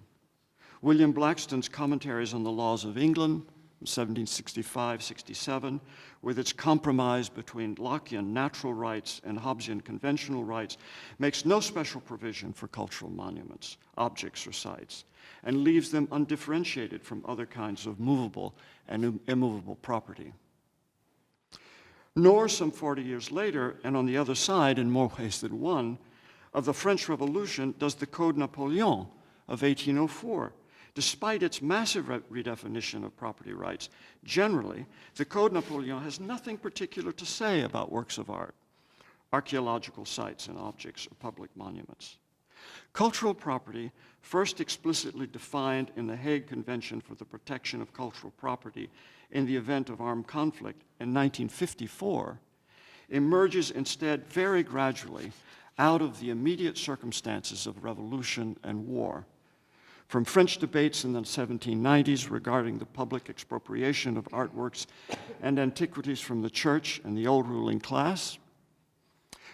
William Blackstone's Commentaries on the Laws of England, 1765-67, with its compromise between Lockean natural rights and Hobbesian conventional rights, makes no special provision for cultural monuments, objects, or sites, and leaves them undifferentiated from other kinds of movable and immovable property. Nor some 40 years later, and on the other side in more ways than one, of the French Revolution does the Code Napoleon of 1804. Despite its massive redefinition of property rights, generally, the Code Napoleon has nothing particular to say about works of art, archaeological sites and objects, or public monuments. Cultural property, first explicitly defined in the Hague Convention for the Protection of Cultural Property in the event of armed conflict in 1954, emerges instead very gradually out of the immediate circumstances of revolution and war. From French debates in the 1790s regarding the public expropriation of artworks and antiquities from the church and the old ruling class,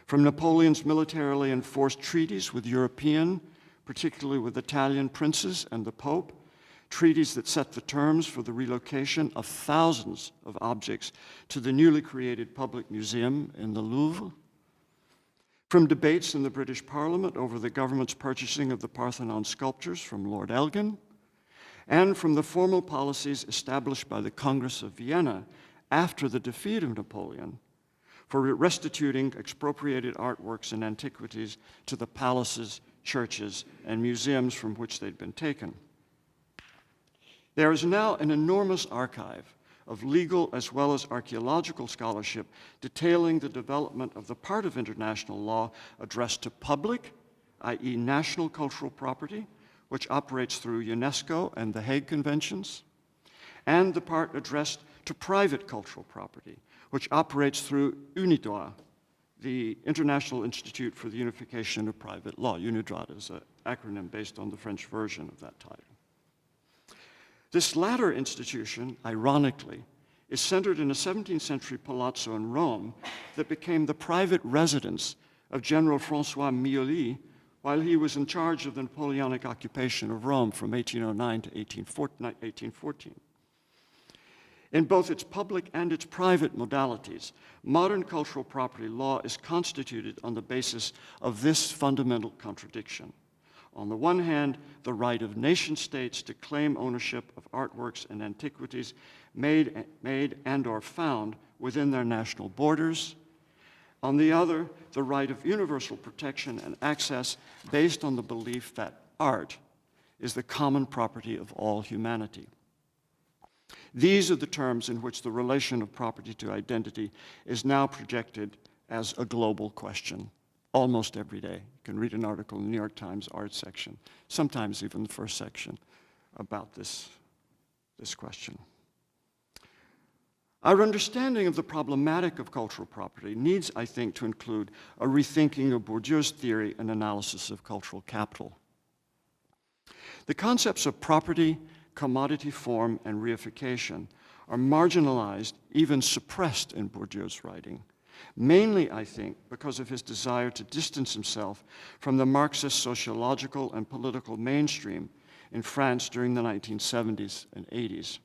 from Napoleon's militarily enforced treaties with European, particularly with Italian princes and the Pope, treaties that set the terms for the relocation of thousands of objects to the newly created public museum in the Louvre, from debates in the British Parliament over the government's purchasing of the Parthenon sculptures from Lord Elgin, and from the formal policies established by the Congress of Vienna after the defeat of Napoleon for restituting expropriated artworks and antiquities to the palaces, churches, and museums from which they'd been taken. There is now an enormous archive of legal as well as archaeological scholarship detailing the development of the part of international law addressed to public, i.e. national cultural property, which operates through UNESCO and the Hague Conventions, and the part addressed to private cultural property, which operates through UNIDROIT, the International Institute for the Unification of Private Law. UNIDROIT is an acronym based on the French version of that title. This latter institution, ironically, is centered in a 17th century palazzo in Rome that became the private residence of General François Mioli while he was in charge of the Napoleonic occupation of Rome from 1809 to 1814. In both its public and its private modalities, modern cultural property law is constituted on the basis of this fundamental contradiction. On the one hand, the right of nation-states to claim ownership of artworks and antiquities made and or found within their national borders. On the other, the right of universal protection and access based on the belief that art is the common property of all humanity. These are the terms in which the relation of property to identity is now projected as a global question. Almost every day. You can read an article in the New York Times art section, sometimes even the first section, about this question. Our understanding of the problematic of cultural property needs, I think, to include a rethinking of Bourdieu's theory and analysis of cultural capital. The concepts of property, commodity form, and reification are marginalized, even suppressed in Bourdieu's writing. Mainly, I think, because of his desire to distance himself from the Marxist sociological and political mainstream in France during the 1970s and 80s.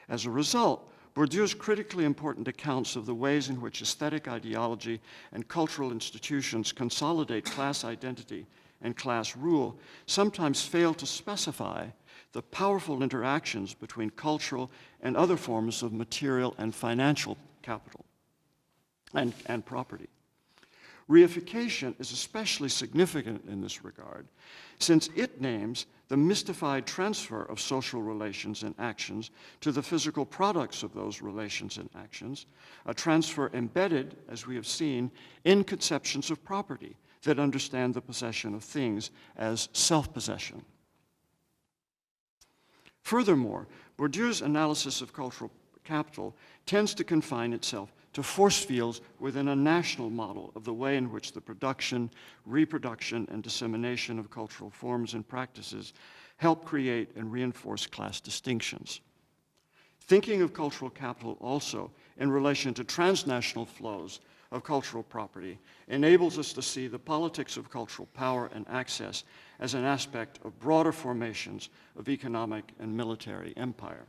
As a result, Bourdieu's critically important accounts of the ways in which aesthetic ideology and cultural institutions consolidate class identity and class rule sometimes fail to specify the powerful interactions between cultural and other forms of material and financial capital and property. Reification is especially significant in this regard, since it names the mystified transfer of social relations and actions to the physical products of those relations and actions, a transfer embedded, as we have seen, in conceptions of property that understand the possession of things as self-possession. Furthermore, Bourdieu's analysis of cultural capital tends to confine itself to force fields within a national model of the way in which the production, reproduction, and dissemination of cultural forms and practices help create and reinforce class distinctions. Thinking of cultural capital also in relation to transnational flows of cultural property enables us to see the politics of cultural power and access as an aspect of broader formations of economic and military empire.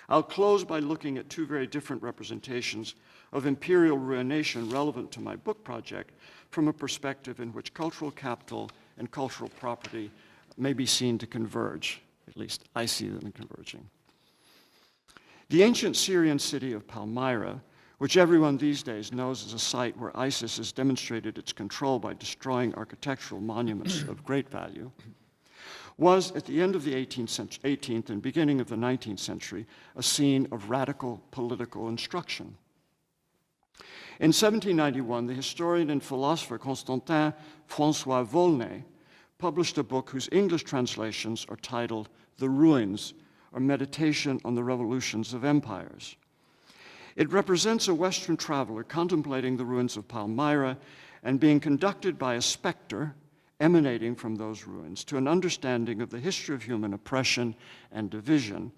I'll close by looking at two very different representations of imperial ruination relevant to my book project from a perspective in which cultural capital and cultural property may be seen to converge. At least I see them converging. The ancient Syrian city of Palmyra, which everyone these days knows as a site where ISIS has demonstrated its control by destroying architectural monuments of great value, was at the end of the 18th and beginning of the 19th century a scene of radical political instruction. In 1791, the historian and philosopher Constantin François Volney published a book whose English translations are titled The Ruins, or Meditation on the Revolutions of Empires. It represents a Western traveler contemplating the ruins of Palmyra and being conducted by a specter emanating from those ruins to an understanding of the history of human oppression and division,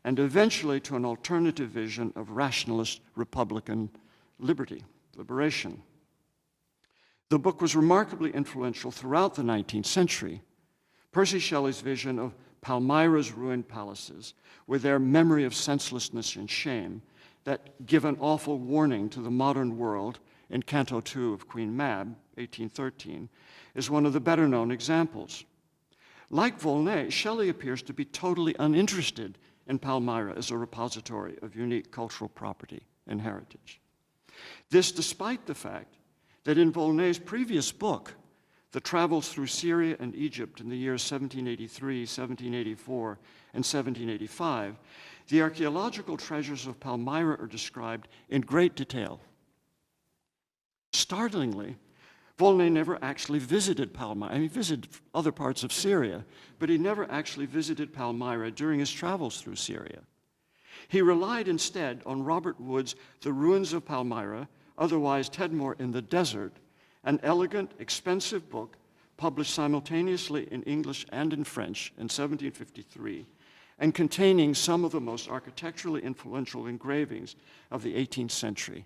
and eventually to an alternative vision of rationalist republican liberation. The book was remarkably influential throughout the 19th century. Percy Shelley's vision of Palmyra's ruined palaces, with their memory of senselessness and shame, that give an awful warning to the modern world in Canto II of Queen Mab, 1813, is one of the better-known examples. Like Volney, Shelley appears to be totally uninterested in Palmyra as a repository of unique cultural property and heritage. This despite the fact that in Volney's previous book, The Travels Through Syria and Egypt in the years 1783, 1784, and 1785, the archaeological treasures of Palmyra are described in great detail. Startlingly, Volney never actually visited Palmyra. He visited other parts of Syria, but he never actually visited Palmyra during his travels through Syria. He relied instead on Robert Wood's The Ruins of Palmyra, otherwise Tedmore in the Desert, an elegant, expensive book published simultaneously in English and in French in 1753, and containing some of the most architecturally influential engravings of the 18th century.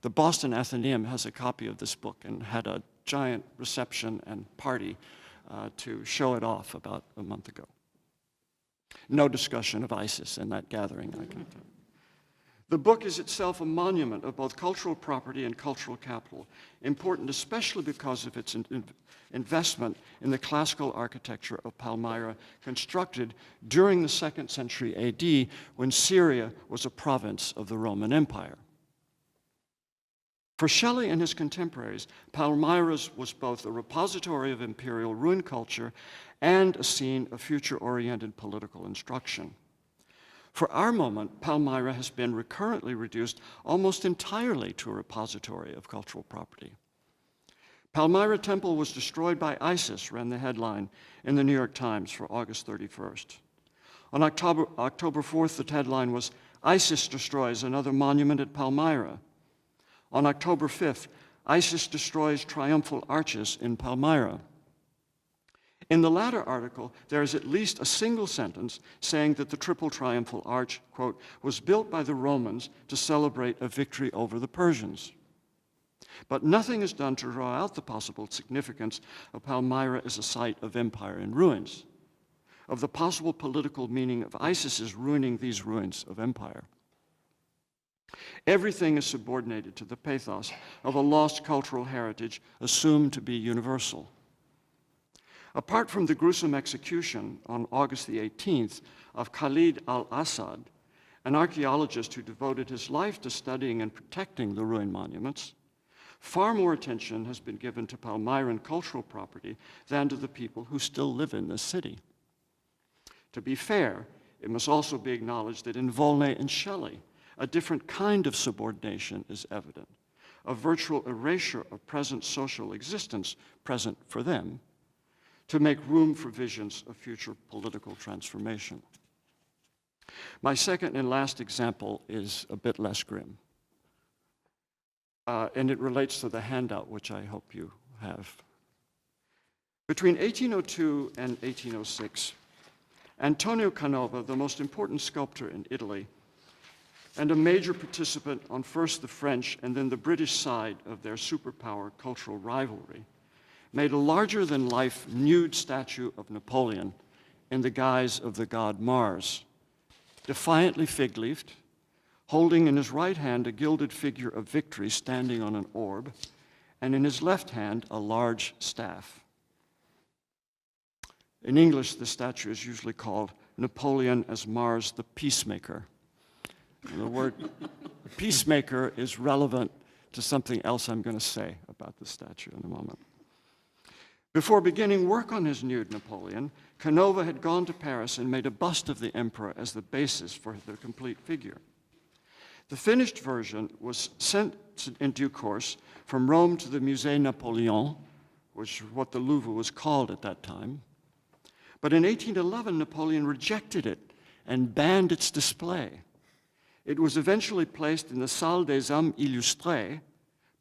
The Boston Athenaeum has a copy of this book and had a giant reception and party to show it off about a month ago. No discussion of ISIS in that gathering, I can tell. The book is itself a monument of both cultural property and cultural capital, important especially because of its investment in the classical architecture of Palmyra, constructed during the 2nd century AD when Syria was a province of the Roman Empire. For Shelley and his contemporaries, Palmyra was both a repository of imperial ruin culture and a scene of future-oriented political instruction. For our moment, Palmyra has been recurrently reduced almost entirely to a repository of cultural property. Palmyra Temple was destroyed by ISIS, ran the headline in the New York Times for August 31st. On October 4th, the headline was, ISIS destroys another monument at Palmyra. On October 5th, ISIS destroys triumphal arches in Palmyra. In the latter article, there is at least a single sentence saying that the Triple Triumphal Arch, quote, was built by the Romans to celebrate a victory over the Persians. But nothing is done to draw out the possible significance of Palmyra as a site of empire in ruins, of the possible political meaning of ISIS's ruining these ruins of empire. Everything is subordinated to the pathos of a lost cultural heritage assumed to be universal. Apart from the gruesome execution on August the 18th of Khalid al-Assad, an archaeologist who devoted his life to studying and protecting the ruined monuments, far more attention has been given to Palmyran cultural property than to the people who still live in this city. To be fair, it must also be acknowledged that in Volney and Shelley, a different kind of subordination is evident, a virtual erasure of present social existence present for them, to make room for visions of future political transformation. My second and last example is a bit less grim, and it relates to the handout, which I hope you have. Between 1802 and 1806, Antonio Canova, the most important sculptor in Italy, and a major participant on first the French and then the British side of their superpower cultural rivalry, made a larger-than-life nude statue of Napoleon in the guise of the god Mars, defiantly fig-leafed, holding in his right hand a gilded figure of victory standing on an orb, and in his left hand a large staff. In English, the statue is usually called Napoleon as Mars the Peacemaker. And the word peacemaker is relevant to something else I'm going to say about the statue in a moment. Before beginning work on his nude Napoleon, Canova had gone to Paris and made a bust of the emperor as the basis for the complete figure. The finished version was sent in due course from Rome to the Musée Napoléon, which is what the Louvre was called at that time. But in 1811, Napoleon rejected it and banned its display. It was eventually placed in the Salle des Hommes Illustrés,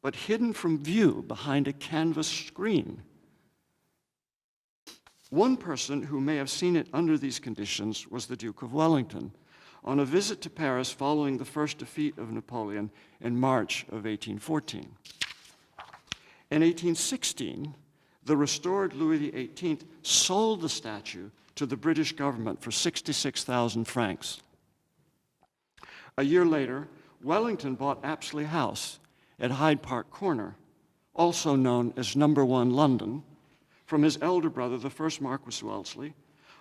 but hidden from view behind a canvas screen. One person who may have seen it under these conditions was the Duke of Wellington, on a visit to Paris following the first defeat of Napoleon in March of 1814. In 1816, the restored Louis XVIII sold the statue to the British government for 66,000 francs. A year later, Wellington bought Apsley House at Hyde Park Corner, also known as Number 1 London, from his elder brother, the first Marquis Wellesley,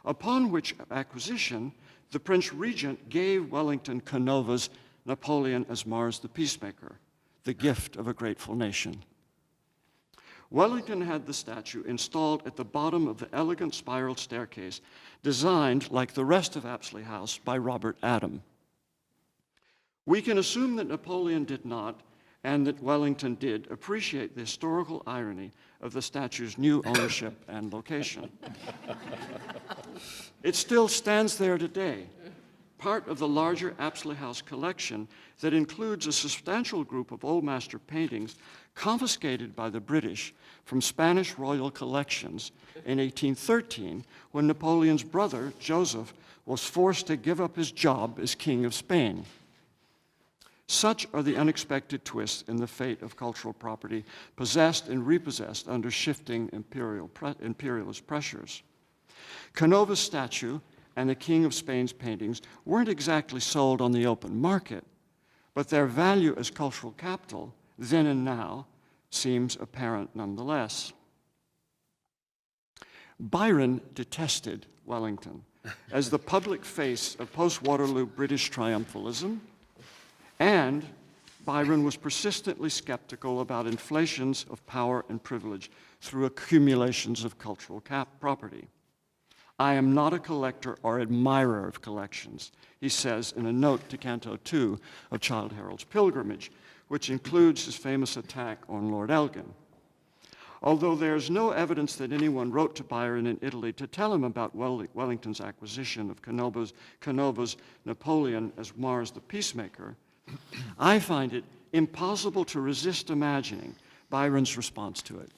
upon which acquisition the Prince Regent gave Wellington Canova's Napoleon as Mars the Peacemaker, the gift of a grateful nation. Wellington had the statue installed at the bottom of the elegant spiral staircase designed, like the rest of Apsley House, by Robert Adam. We can assume that Napoleon did not, and that Wellington did, appreciate the historical irony of the statue's new ownership and location. It still stands there today, part of the larger Apsley House collection that includes a substantial group of Old Master paintings confiscated by the British from Spanish royal collections in 1813, when Napoleon's brother, Joseph, was forced to give up his job as King of Spain. Such are the unexpected twists in the fate of cultural property possessed and repossessed under shifting imperialist pressures. Canova's statue and the King of Spain's paintings weren't exactly sold on the open market, but their value as cultural capital, then and now, seems apparent nonetheless. Byron detested Wellington as the public face of post-Waterloo British triumphalism, and Byron was persistently skeptical about inflations of power and privilege through accumulations of cultural property. I am not a collector or admirer of collections, he says in a note to Canto 2 of Childe Harold's Pilgrimage, which includes his famous attack on Lord Elgin. Although there is no evidence that anyone wrote to Byron in Italy to tell him about Wellington's acquisition of Canova's Napoleon as Mars the Peacemaker, I find it impossible to resist imagining Byron's response to it.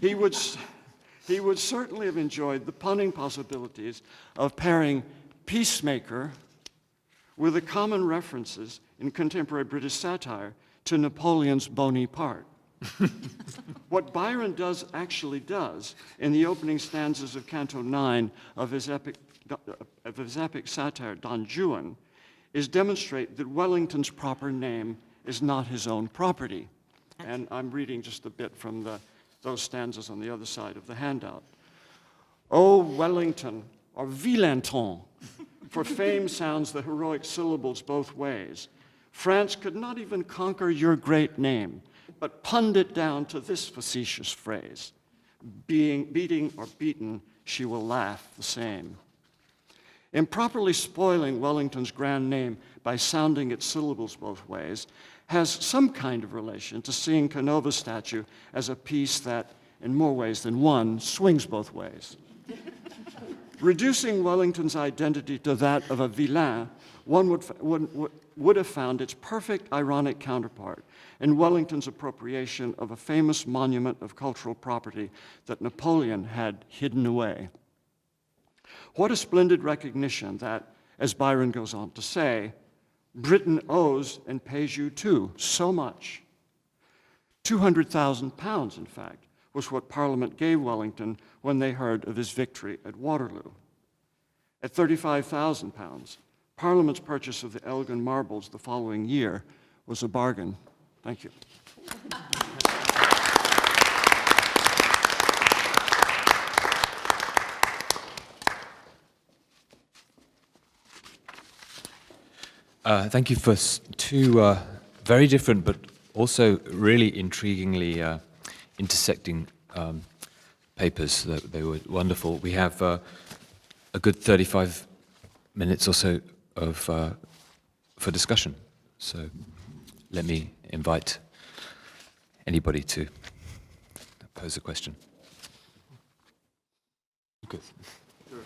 He would certainly have enjoyed the punning possibilities of pairing peacemaker with the common references in contemporary British satire to Napoleon's bony part. What Byron actually does in the opening stanzas of Canto 9 of his epic satire Don Juan is demonstrate that Wellington's proper name is not his own property. And I'm reading just a bit from those stanzas on the other side of the handout. O Wellington, or Villanton, for fame sounds the heroic syllables both ways. France could not even conquer your great name, but punned it down to this facetious phrase. Beating or beaten, she will laugh the same. Improperly spoiling Wellington's grand name by sounding its syllables both ways has some kind of relation to seeing Canova's statue as a piece that, in more ways than one, swings both ways. Reducing Wellington's identity to that of a vilain, one would have found its perfect ironic counterpart in Wellington's appropriation of a famous monument of cultural property that Napoleon had hidden away. What a splendid recognition that, as Byron goes on to say, Britain owes and pays you too, so much. £200,000, in fact, was what Parliament gave Wellington when they heard of his victory at Waterloo. At £35,000, Parliament's purchase of the Elgin marbles the following year was a bargain. Thank you. Thank you for two very different but also really intriguingly intersecting papers. They were wonderful. We have a good 35 minutes or so of for discussion. So let me invite anybody to pose a question. Good. Sure.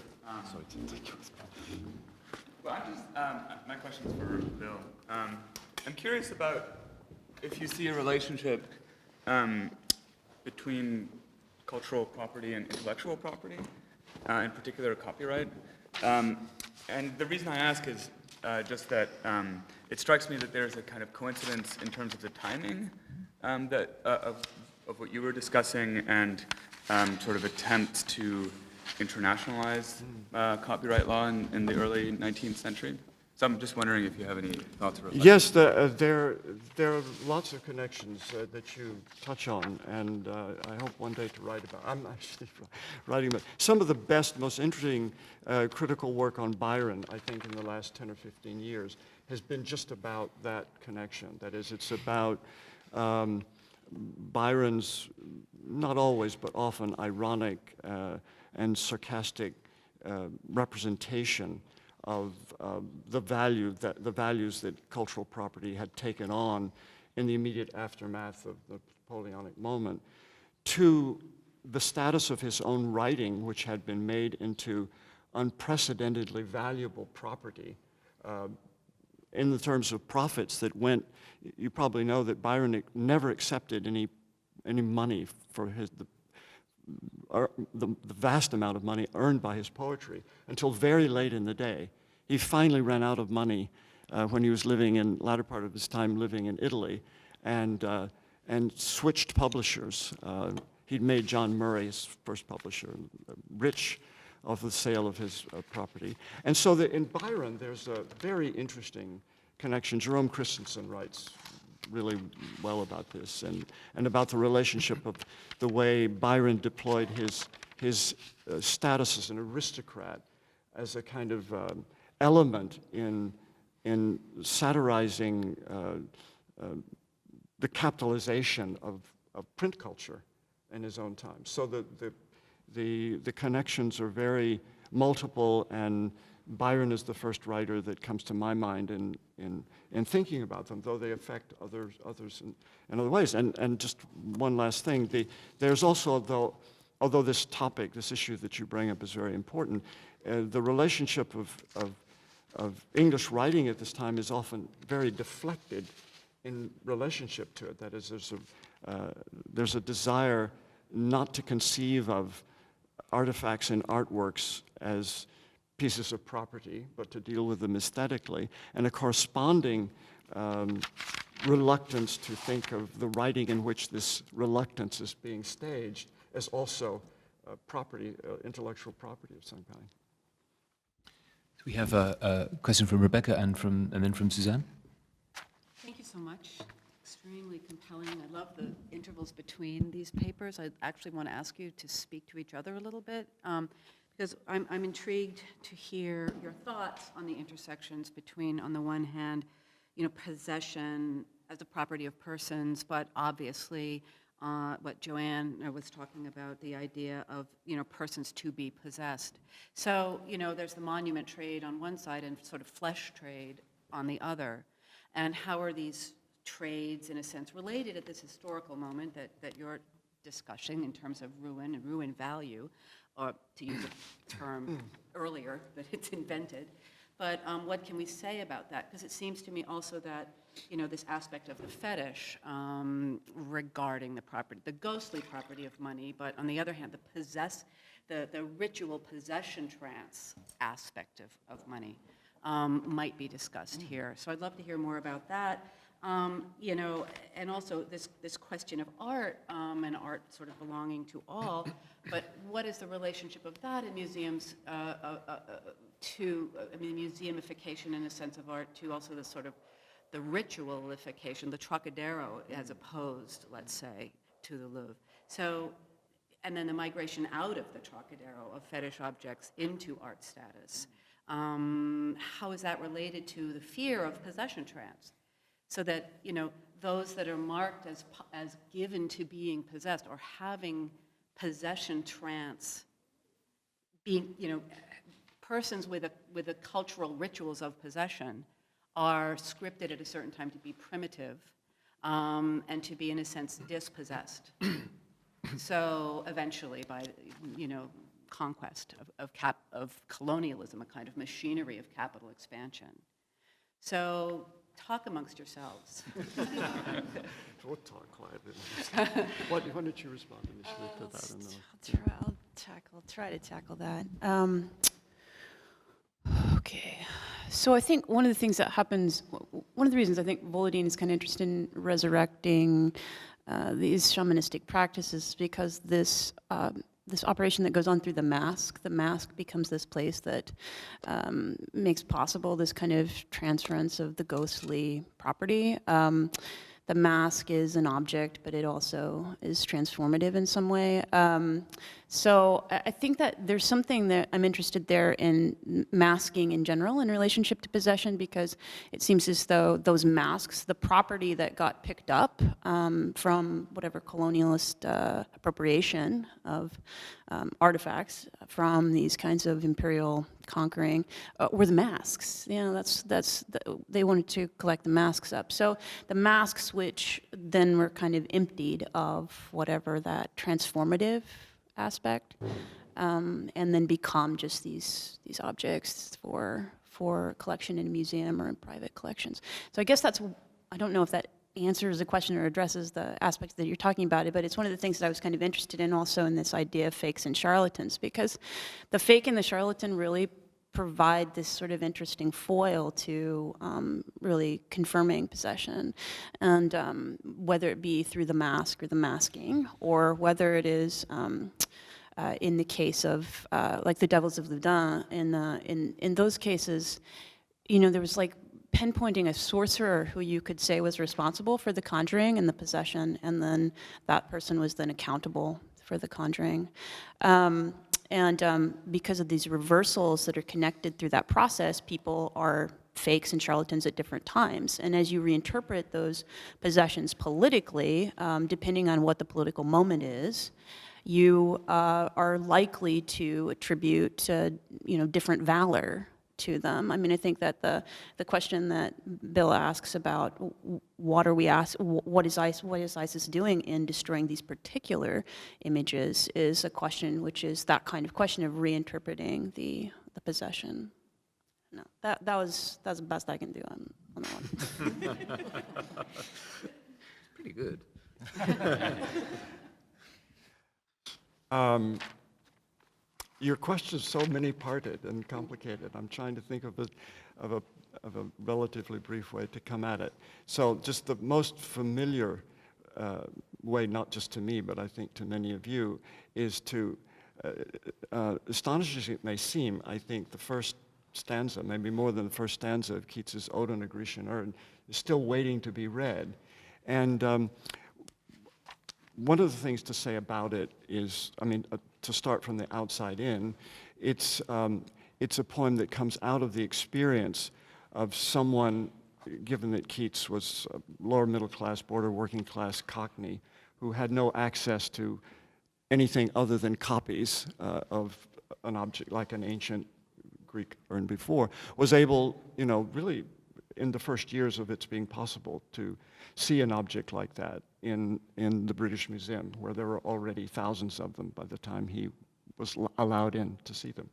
Sorry to take yours. Well, my question's for Bill. I'm curious about if you see a relationship between cultural property and intellectual property, in particular copyright. And the reason I ask is just that it strikes me that there's a kind of coincidence in terms of the timing of what you were discussing and sort of attempts to internationalize copyright law in the early 19th century. So I'm just wondering if you have any thoughts or reflections. Yes, there are lots of connections that you touch on, and I hope one day to write about. I'm actually writing about some of the best, most interesting critical work on Byron, I think, in the last 10 or 15 years, has been just about that connection. That is, it's about Byron's, not always, but often ironic and sarcastic representation of the values that cultural property had taken on in the immediate aftermath of the Napoleonic moment, to the status of his own writing, which had been made into unprecedentedly valuable property in the terms of profits that went. You probably know that Byron never accepted any money for the vast amount of money earned by his poetry until very late in the day. He finally ran out of money when he was latter part of his time living in Italy, and switched publishers. He'd made John Murray his first publisher, rich off the sale of his property. And so in Byron, there's a very interesting connection. Jerome Christensen writes really well about this, and about the relationship of the way Byron deployed his status as an aristocrat as a kind of element in satirizing the capitalization of print culture in his own time. So the connections are very multiple, and Byron is the first writer that comes to my mind in thinking about them, though they affect others in other ways. And just one last thing, there's also, although this topic, this issue that you bring up is very important, the relationship of English writing at this time is often very deflected in relationship to it. That is, there's a desire not to conceive of artifacts and artworks as pieces of property, but to deal with them aesthetically, and a corresponding reluctance to think of the writing in which this reluctance is being staged as also property, intellectual property of some kind. We have a question from Rebecca and then from Suzanne. Thank you so much. Extremely compelling. I love the intervals between these papers. I actually want to ask you to speak to each other a little bit, because I'm intrigued to hear your thoughts on the intersections between, on the one hand, possession as a property of persons, but obviously what Joanna was talking about, the idea of, persons to be possessed. So, there's the monument trade on one side and sort of flesh trade on the other. And how are these trades, in a sense, related at this historical moment that you're discussing in terms of ruin and ruin value, or to use a term earlier that it's invented. But what can we say about that? Because it seems to me also that, this aspect of the fetish regarding the property, the ghostly property of money, but on the other hand, the ritual possession trance aspect of money might be discussed here. So I'd love to hear more about that. And also this question of art, and art sort of belonging to all, but what is the relationship of that in museums museumification in a sense of art to also the sort of the ritualification, the Trocadero as opposed, let's say, to the Louvre. So, and then the migration out of the Trocadero of fetish objects into art status. How is that related to the fear of possession trance? So that, those that are marked as given to being possessed or having possession trance, being, persons with the cultural rituals of possession are scripted at a certain time to be primitive and to be, in a sense, dispossessed. So eventually by, conquest of colonialism, a kind of machinery of capital expansion. So talk amongst yourselves. We'll talk quietly. Why don't you respond initially to that? And then I'll try to tackle that. Okay. So I think one of the things that happens, one of the reasons I think Volodine is kind of interested in resurrecting these shamanistic practices is because this operation that goes on through the mask becomes this place that makes possible this kind of transference of the ghostly property. The mask is an object, but it also is transformative in some way. So I think that there's something that I'm interested there in masking in general in relationship to possession, because it seems as though those masks, the property that got picked up from whatever colonialist appropriation of artifacts from these kinds of imperial conquering, were the masks. They wanted to collect the masks up. So the masks, which then were kind of emptied of whatever that transformative aspect, and then become just these objects for collection in a museum or in private collections. So I guess I don't know if that answers the question or addresses the aspects that you're talking about, but it's one of the things that I was kind of interested in also in this idea of fakes and charlatans, because the fake and the charlatan really provide this sort of interesting foil to really confirming possession, and whether it be through the mask or the masking, or whether it is in the case of like the Devils of Loudun, in those cases, there was like pinpointing a sorcerer who you could say was responsible for the conjuring and the possession, and then that person was then accountable for the conjuring. And because of these reversals that are connected through that process, people are fakes and charlatans at different times. And as you reinterpret those possessions politically, depending on what the political moment is, you are likely to attribute different valor to them. I mean, I think that the question that Bill asks about what is ISIS doing in destroying these particular images is a question which is that kind of question of reinterpreting the possession. No, that was the best I can do on that one. Pretty good. Your question is so many-parted and complicated. I'm trying to think of a relatively brief way to come at it. So just the most familiar way, not just to me, but I think to many of you, is to, astonishing as it may seem, I think the first stanza, maybe more than the first stanza of Keats's Ode on a Grecian Urn, is still waiting to be read. And one of the things to say about it is, to start from the outside in, it's a poem that comes out of the experience of someone, given that Keats was a lower middle class, border working class Cockney, who had no access to anything other than copies of an object like an ancient Greek urn before, was able, really in the first years of its being possible to see an object like that in the British Museum, where there were already thousands of them by the time he was allowed in to see them.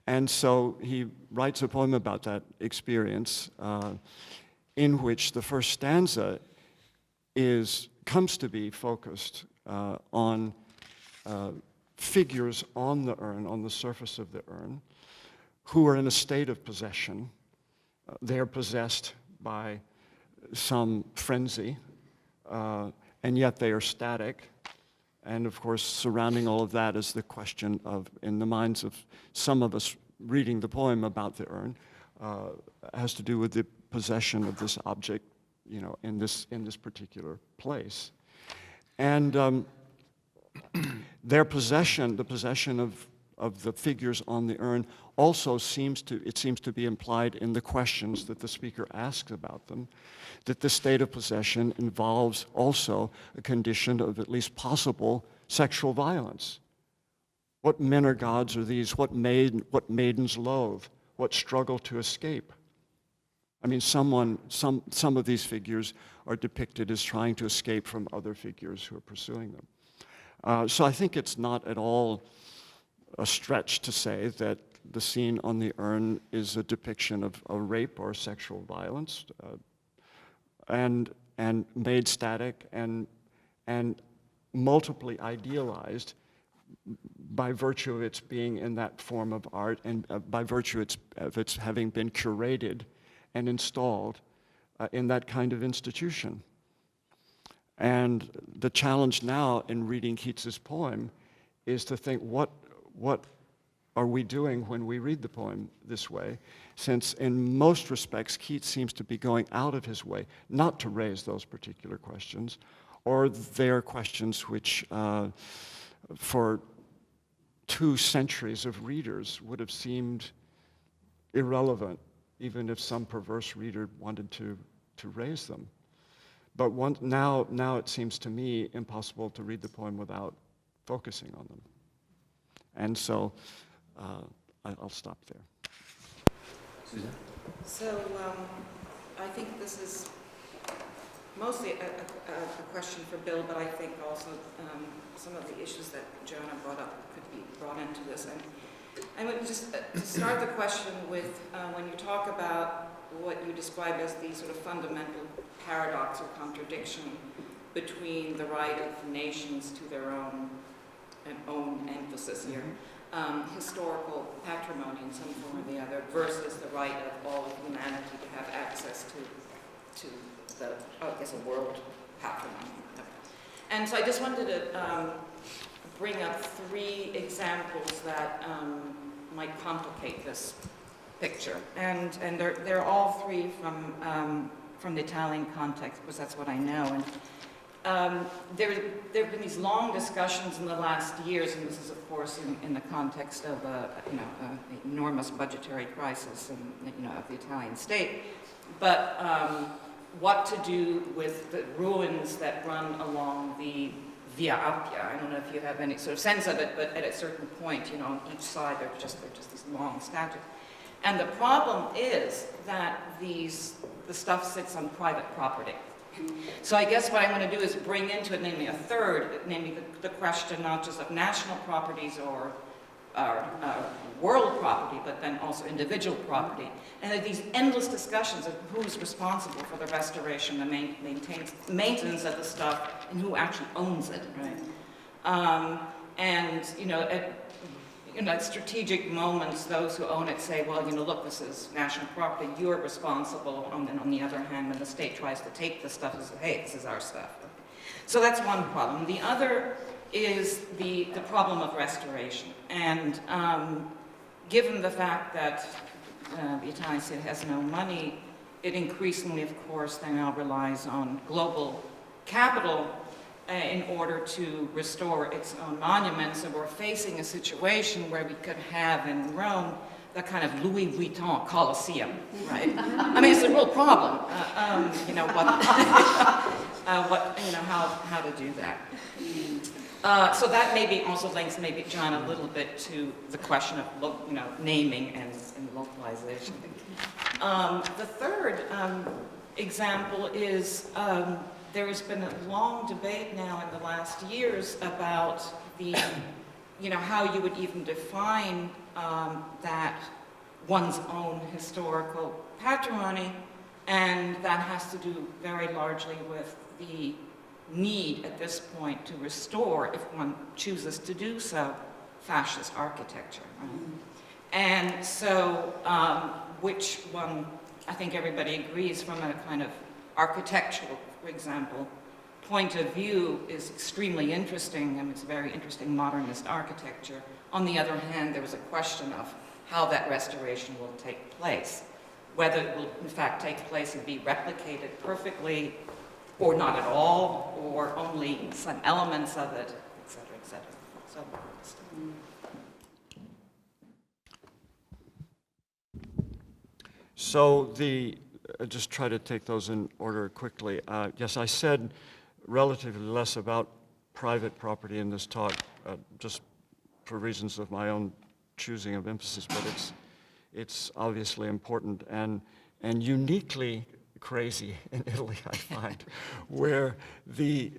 And so he writes a poem about that experience, in which the first stanza comes to be focused on figures on the urn, on the surface of the urn, who are in a state of possession. They are possessed by some frenzy, and yet they are static. And of course, surrounding all of that is the question of, in the minds of some of us reading the poem about the urn, has to do with the possession of this object, you know, in this particular place. And their possession, the possession of the figures on the urn, also seems to be implied in the questions that the speaker asks about them, that the state of possession involves also a condition of at least possible sexual violence. What men or gods are these? What maidens loathe? What struggle to escape? I mean, some of these figures are depicted as trying to escape from other figures who are pursuing them. So I think it's not at all a stretch to say that the scene on the urn is a depiction of a rape or sexual violence, and made static and multiply idealized by virtue of its being in that form of art, and by virtue of its having been curated and installed in that kind of institution. And the challenge now in reading Keats's poem is to think, what are we doing when we read the poem this way? Since in most respects, Keats seems to be going out of his way not to raise those particular questions, or they are questions which for 2 centuries of readers would have seemed irrelevant, even if some perverse reader wanted to raise them. But now it seems to me impossible to read the poem without focusing on them. And so I'll stop there. Susan? So I think this is mostly a question for Bill, but I think also some of the issues that Joanna brought up could be brought into this. And I would just to start the question with when you talk about what you describe as the sort of fundamental paradox or contradiction between the right of nations to their own emphasis here, historical patrimony in some form or the other, versus the right of all of humanity to have access to the, I guess, a world patrimony. And so I just wanted to bring up 3 examples that might complicate this picture, and they're all 3 from the Italian context, because that's what I know. And there have been these long discussions in the last years, and this is, of course, in the context of an enormous budgetary crisis and of the Italian state. But what to do with the ruins that run along the Via Appia? I don't know if you have any sort of sense of it, but at a certain point, on each side, they're just these long statues. And the problem is that the stuff sits on private property. So I guess what I want to do is bring into it, namely a third, namely the question not just of national properties or world property, but then also individual property. And these endless discussions of who's responsible for the restoration and maintenance of the stuff and who actually owns it, right? At strategic moments, those who own it say, well, look, this is national property, you're responsible. And then on the other hand, when the state tries to take the stuff, they say, hey, this is our stuff. So that's one problem. The other is the problem of restoration. And given the fact that the Italian state has no money, it increasingly, of course, then now relies on global capital in order to restore its own monuments. And we're facing a situation where we could have in Rome the kind of Louis Vuitton Colosseum, right? I mean, it's a real problem. How to do that. So that maybe also links maybe John a little bit to the question of naming and localization. The third example is there has been a long debate now in the last years about how you would even define that one's own historical patrimony, and that has to do very largely with the need at this point to restore, if one chooses to do so, fascist architecture. Right? And so, which one, I think everybody agrees from a kind of architectural, for example, point of view is extremely interesting, and it's very interesting modernist architecture. On the other hand, there was a question of how that restoration will take place, whether it will in fact take place and be replicated perfectly, or not at all, or only some elements of it, et cetera, et cetera. So, just try to take those in order quickly. Yes, I said relatively less about private property in this talk, just for reasons of my own choosing of emphasis, but it's obviously important and uniquely crazy in Italy, I find, where the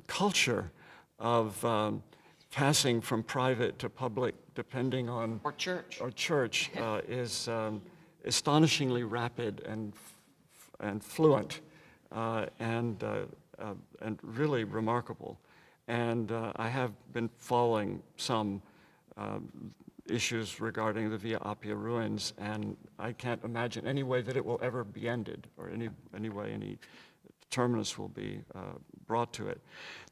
culture of passing from private to public, depending on or church. is astonishingly rapid and fluent, and really remarkable. And I have been following some issues regarding the Via Appia ruins, and I can't imagine any way that it will ever be ended, or any way any terminus will be brought to it.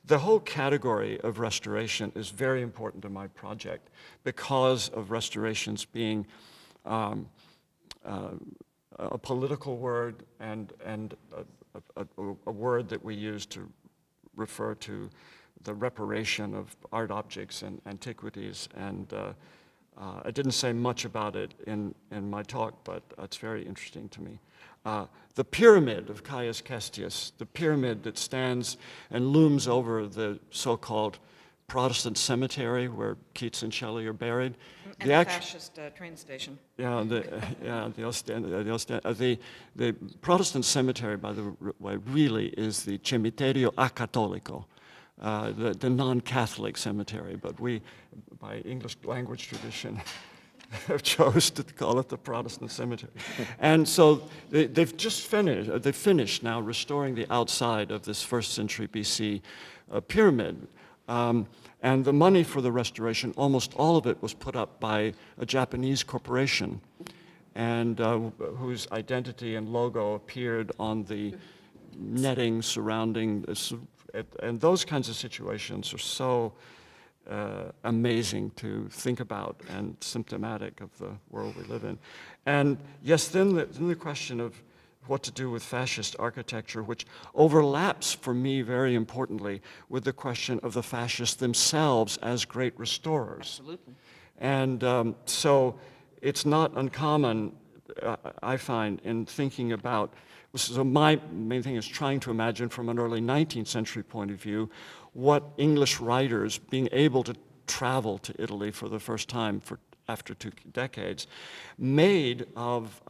The whole category of restoration is very important to my project because of restorations being a political word and a word that we use to refer to the reparation of art objects and antiquities. And I didn't say much about it in my talk, but it's very interesting to me. The pyramid of Caius Cestius, the pyramid that stands and looms over the so-called Protestant cemetery where Keats and Shelley are buried. And the fascist train station. Yeah, the Protestant cemetery, by the way, really is the Cemiterio Acattolico, the non-Catholic cemetery, but we, by English language tradition, have chose to call it the Protestant cemetery. And so they've finished now restoring the outside of this 1st century BC pyramid. And the money for the restoration, almost all of it was put up by a Japanese corporation, and whose identity and logo appeared on the netting surrounding this. And those kinds of situations are so amazing to think about and symptomatic of the world we live in. And yes, then the question of what to do with fascist architecture, which overlaps for me very importantly with the question of the fascists themselves as great restorers. Absolutely. And so it's not uncommon, I find, in thinking about, so my main thing is trying to imagine from an early 19th century point of view what English writers being able to travel to Italy for the first time after 2 decades made of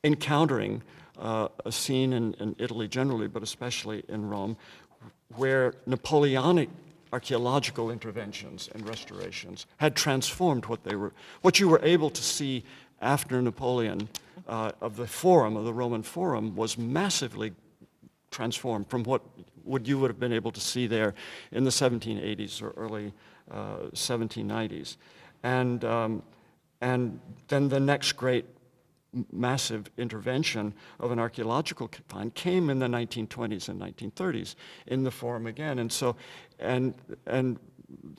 encountering a scene in Italy generally, but especially in Rome, where Napoleonic archaeological interventions and restorations had transformed what you were able to see after Napoleon of the Roman Forum was massively transformed from what you would have been able to see there in the 1780s or early 1790s. And then the next great massive intervention of an archaeological kind came in the 1920s and 1930s in the Forum again. And so, and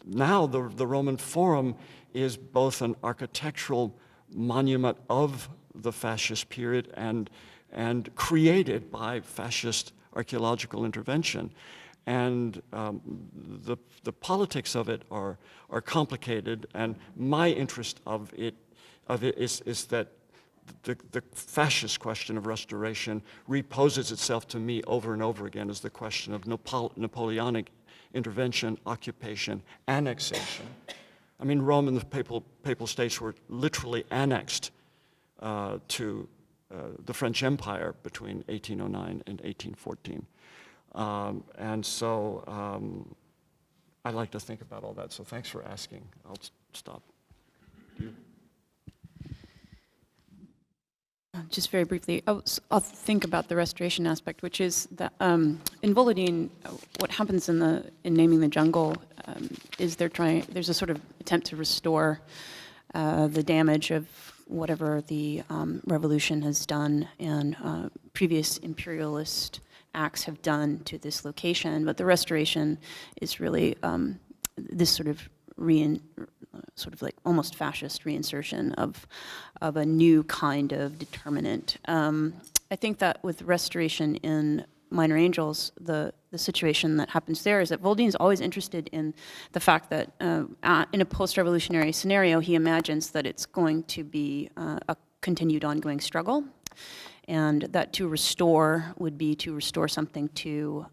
now the Roman Forum is both an architectural monument of the fascist period and created by fascist archaeological intervention. And the politics of it are complicated, and my interest of it is that the fascist question of restoration reposes itself to me over and over again as the question of Napoleonic intervention, occupation, annexation. I mean, Rome and the Papal States were literally annexed to the French Empire between 1809 and 1814. And so I like to think about all that, so thanks for asking. I'll stop. Just very briefly, I'll think about the restoration aspect, which is that in Volodine, what happens in naming the jungle is there's a sort of attempt to restore the damage of whatever the revolution has done and previous imperialist acts have done to this location. But the restoration is really this sort of like almost fascist reinsertion of a new kind of determinant. I think that with restoration in Minor Angels, the situation that happens there is that Voldine's always interested in the fact that in a post-revolutionary scenario, he imagines that it's going to be a continued ongoing struggle, and that to restore would be to restore something to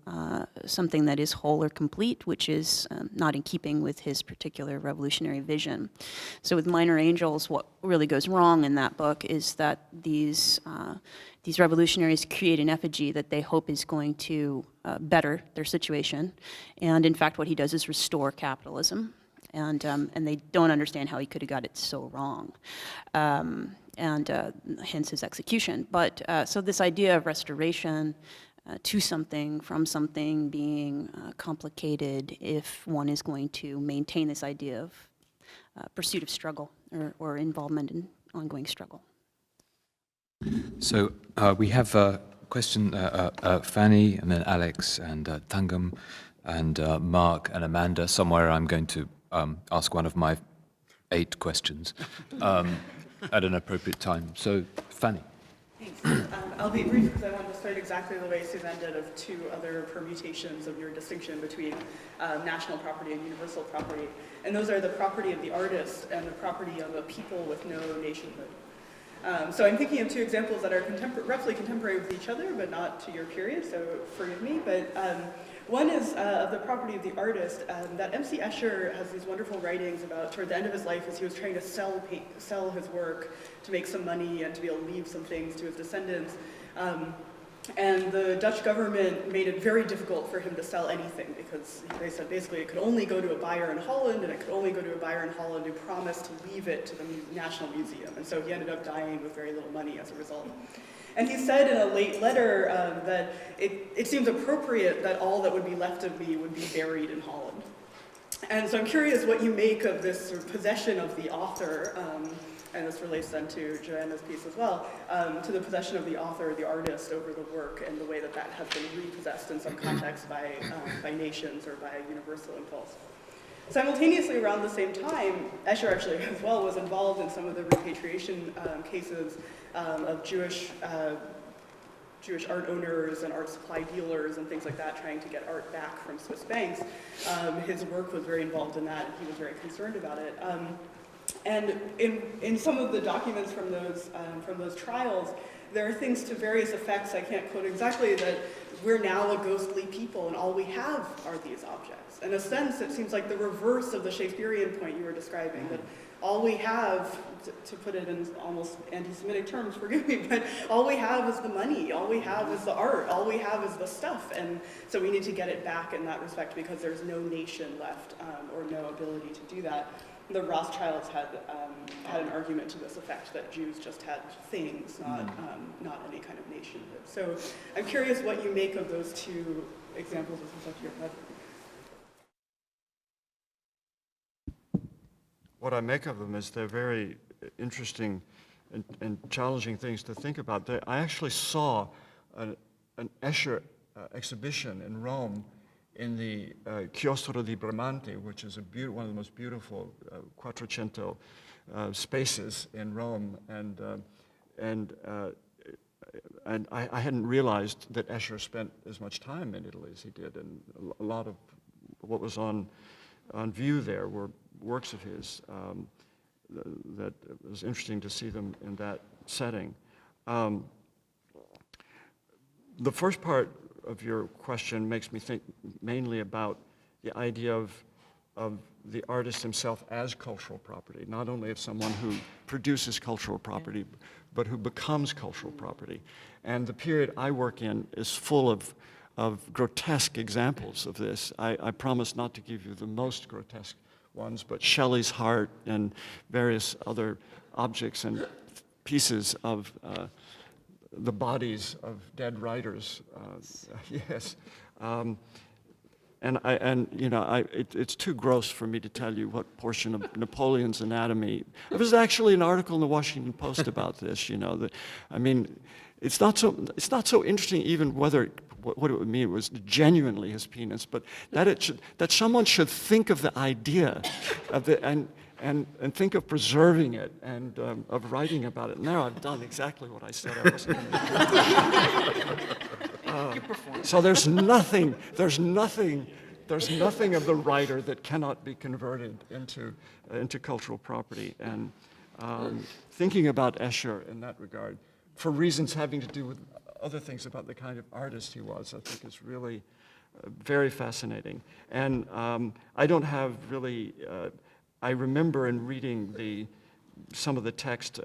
something that is whole or complete, which is not in keeping with his particular revolutionary vision. So with Minor Angels, what really goes wrong in that book is that these revolutionaries create an effigy that they hope is going to better their situation, and in fact what he does is restore capitalism, and they don't understand how he could have got it so wrong. And hence his execution. But so this idea of restoration to something, from something being complicated, if one is going to maintain this idea of pursuit of struggle or involvement in ongoing struggle. So we have a question, Fanny, and then Alex, and Tangam, and Mark, and Amanda. Somewhere I'm going to ask one of my 8 questions. At an appropriate time. So, Fanny. Thanks. I'll be brief because I want to start exactly the way Suzanne did of 2 other permutations of your distinction between national property and universal property. And those are the property of the artist and the property of a people with no nationhood. So I'm thinking of 2 examples that are roughly contemporary with each other, but not to your period, so forgive me. But one is of the property of the artist, that M.C. Escher has these wonderful writings about toward the end of his life as he was trying to sell his work to make some money and to be able to leave some things to his descendants. And the Dutch government made it very difficult for him to sell anything because they said basically it could only go to a buyer in Holland, and it could only go to a buyer in Holland who promised to leave it to the National Museum. And so he ended up dying with very little money as a result. And he said in a late letter that it seems appropriate that all that would be left of me would be buried in Holland. And so I'm curious what you make of this sort of possession of the author, and this relates then to Joanna's piece as well, to the possession of the author, the artist, over the work, and the way that that has been repossessed in some contexts by nations or by a universal impulse. Simultaneously, around the same time, Escher actually as well was involved in some of the repatriation cases of Jewish art owners and art supply dealers and things like that trying to get art back from Swiss banks. His work was very involved in that, and he was very concerned about it. And in some of the documents from those trials, there are things to various effects, I can't quote exactly, that we're now a ghostly people and all we have are these objects. In a sense, it seems like the reverse of the Shakespearean point you were describing, that all we have, to put it in almost anti-Semitic terms, forgive me, but all we have is the money, all we have is the art, all we have is the stuff, and so we need to get it back in that respect because there's no nation left or no ability to do that. The Rothschilds had an argument to this effect that Jews just had things, not any kind of nationhood. So I'm curious what you make of those 2 examples with respect to your head. What I make of them is they're very interesting and challenging things to think about. I actually saw an Escher exhibition in Rome in the Chiostro di Bramante, which is one of the most beautiful Quattrocento spaces in Rome, and I hadn't realized that Escher spent as much time in Italy as he did, and a lot of what was on view there were works of his that it was interesting to see them in that setting. The first part of your question makes me think mainly about the idea of the artist himself as cultural property, not only of someone who produces cultural property, but who becomes cultural property. And the period I work in is full of grotesque examples of this. I promise not to give you the most grotesque ones, but Shelley's heart and various other objects and pieces of the bodies of dead writers. Yes. It's too gross for me to tell you what portion of Napoleon's anatomy. There was actually an article in the Washington Post about this. It's not so interesting even whether what it would mean was genuinely his penis, but that someone should think of the idea of it and think of preserving it and of writing about it. Now I've done exactly what I said I wasn't going to do. So there's nothing of the writer that cannot be converted into cultural property. And thinking about Escher in that regard, for reasons having to do with other things about the kind of artist he was, I think is really very fascinating. And I don't have really, I remember in reading some of the text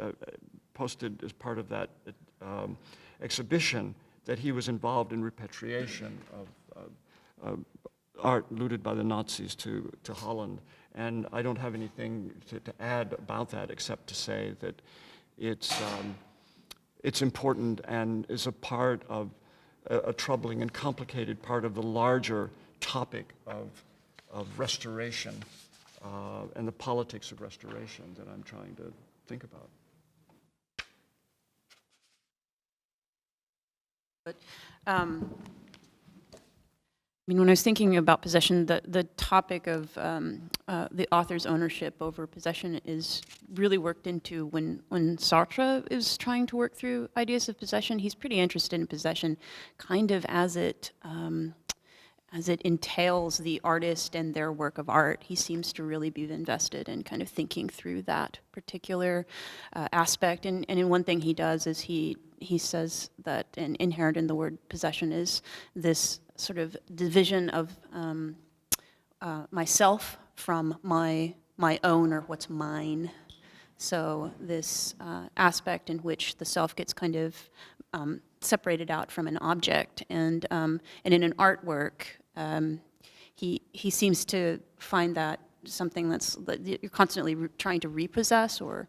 posted as part of that exhibition that he was involved in repatriation of art looted by the Nazis to Holland. And I don't have anything to add about that except to say that it's important and is a part of a troubling and complicated part of the larger topic of restoration and the politics of restoration that I'm trying to think about. But when I was thinking about possession, the topic of the author's ownership over possession is really worked into when Sartre is trying to work through ideas of possession. He's pretty interested in possession, kind of as it entails the artist and their work of art. He seems to really be invested in kind of thinking through that particular aspect. And in one thing he does is he says that inherent in the word possession is this sort of division of myself from my own or what's mine. So this aspect in which the self gets kind of separated out from an object, and in an artwork, he seems to find that something that you're constantly trying to repossess or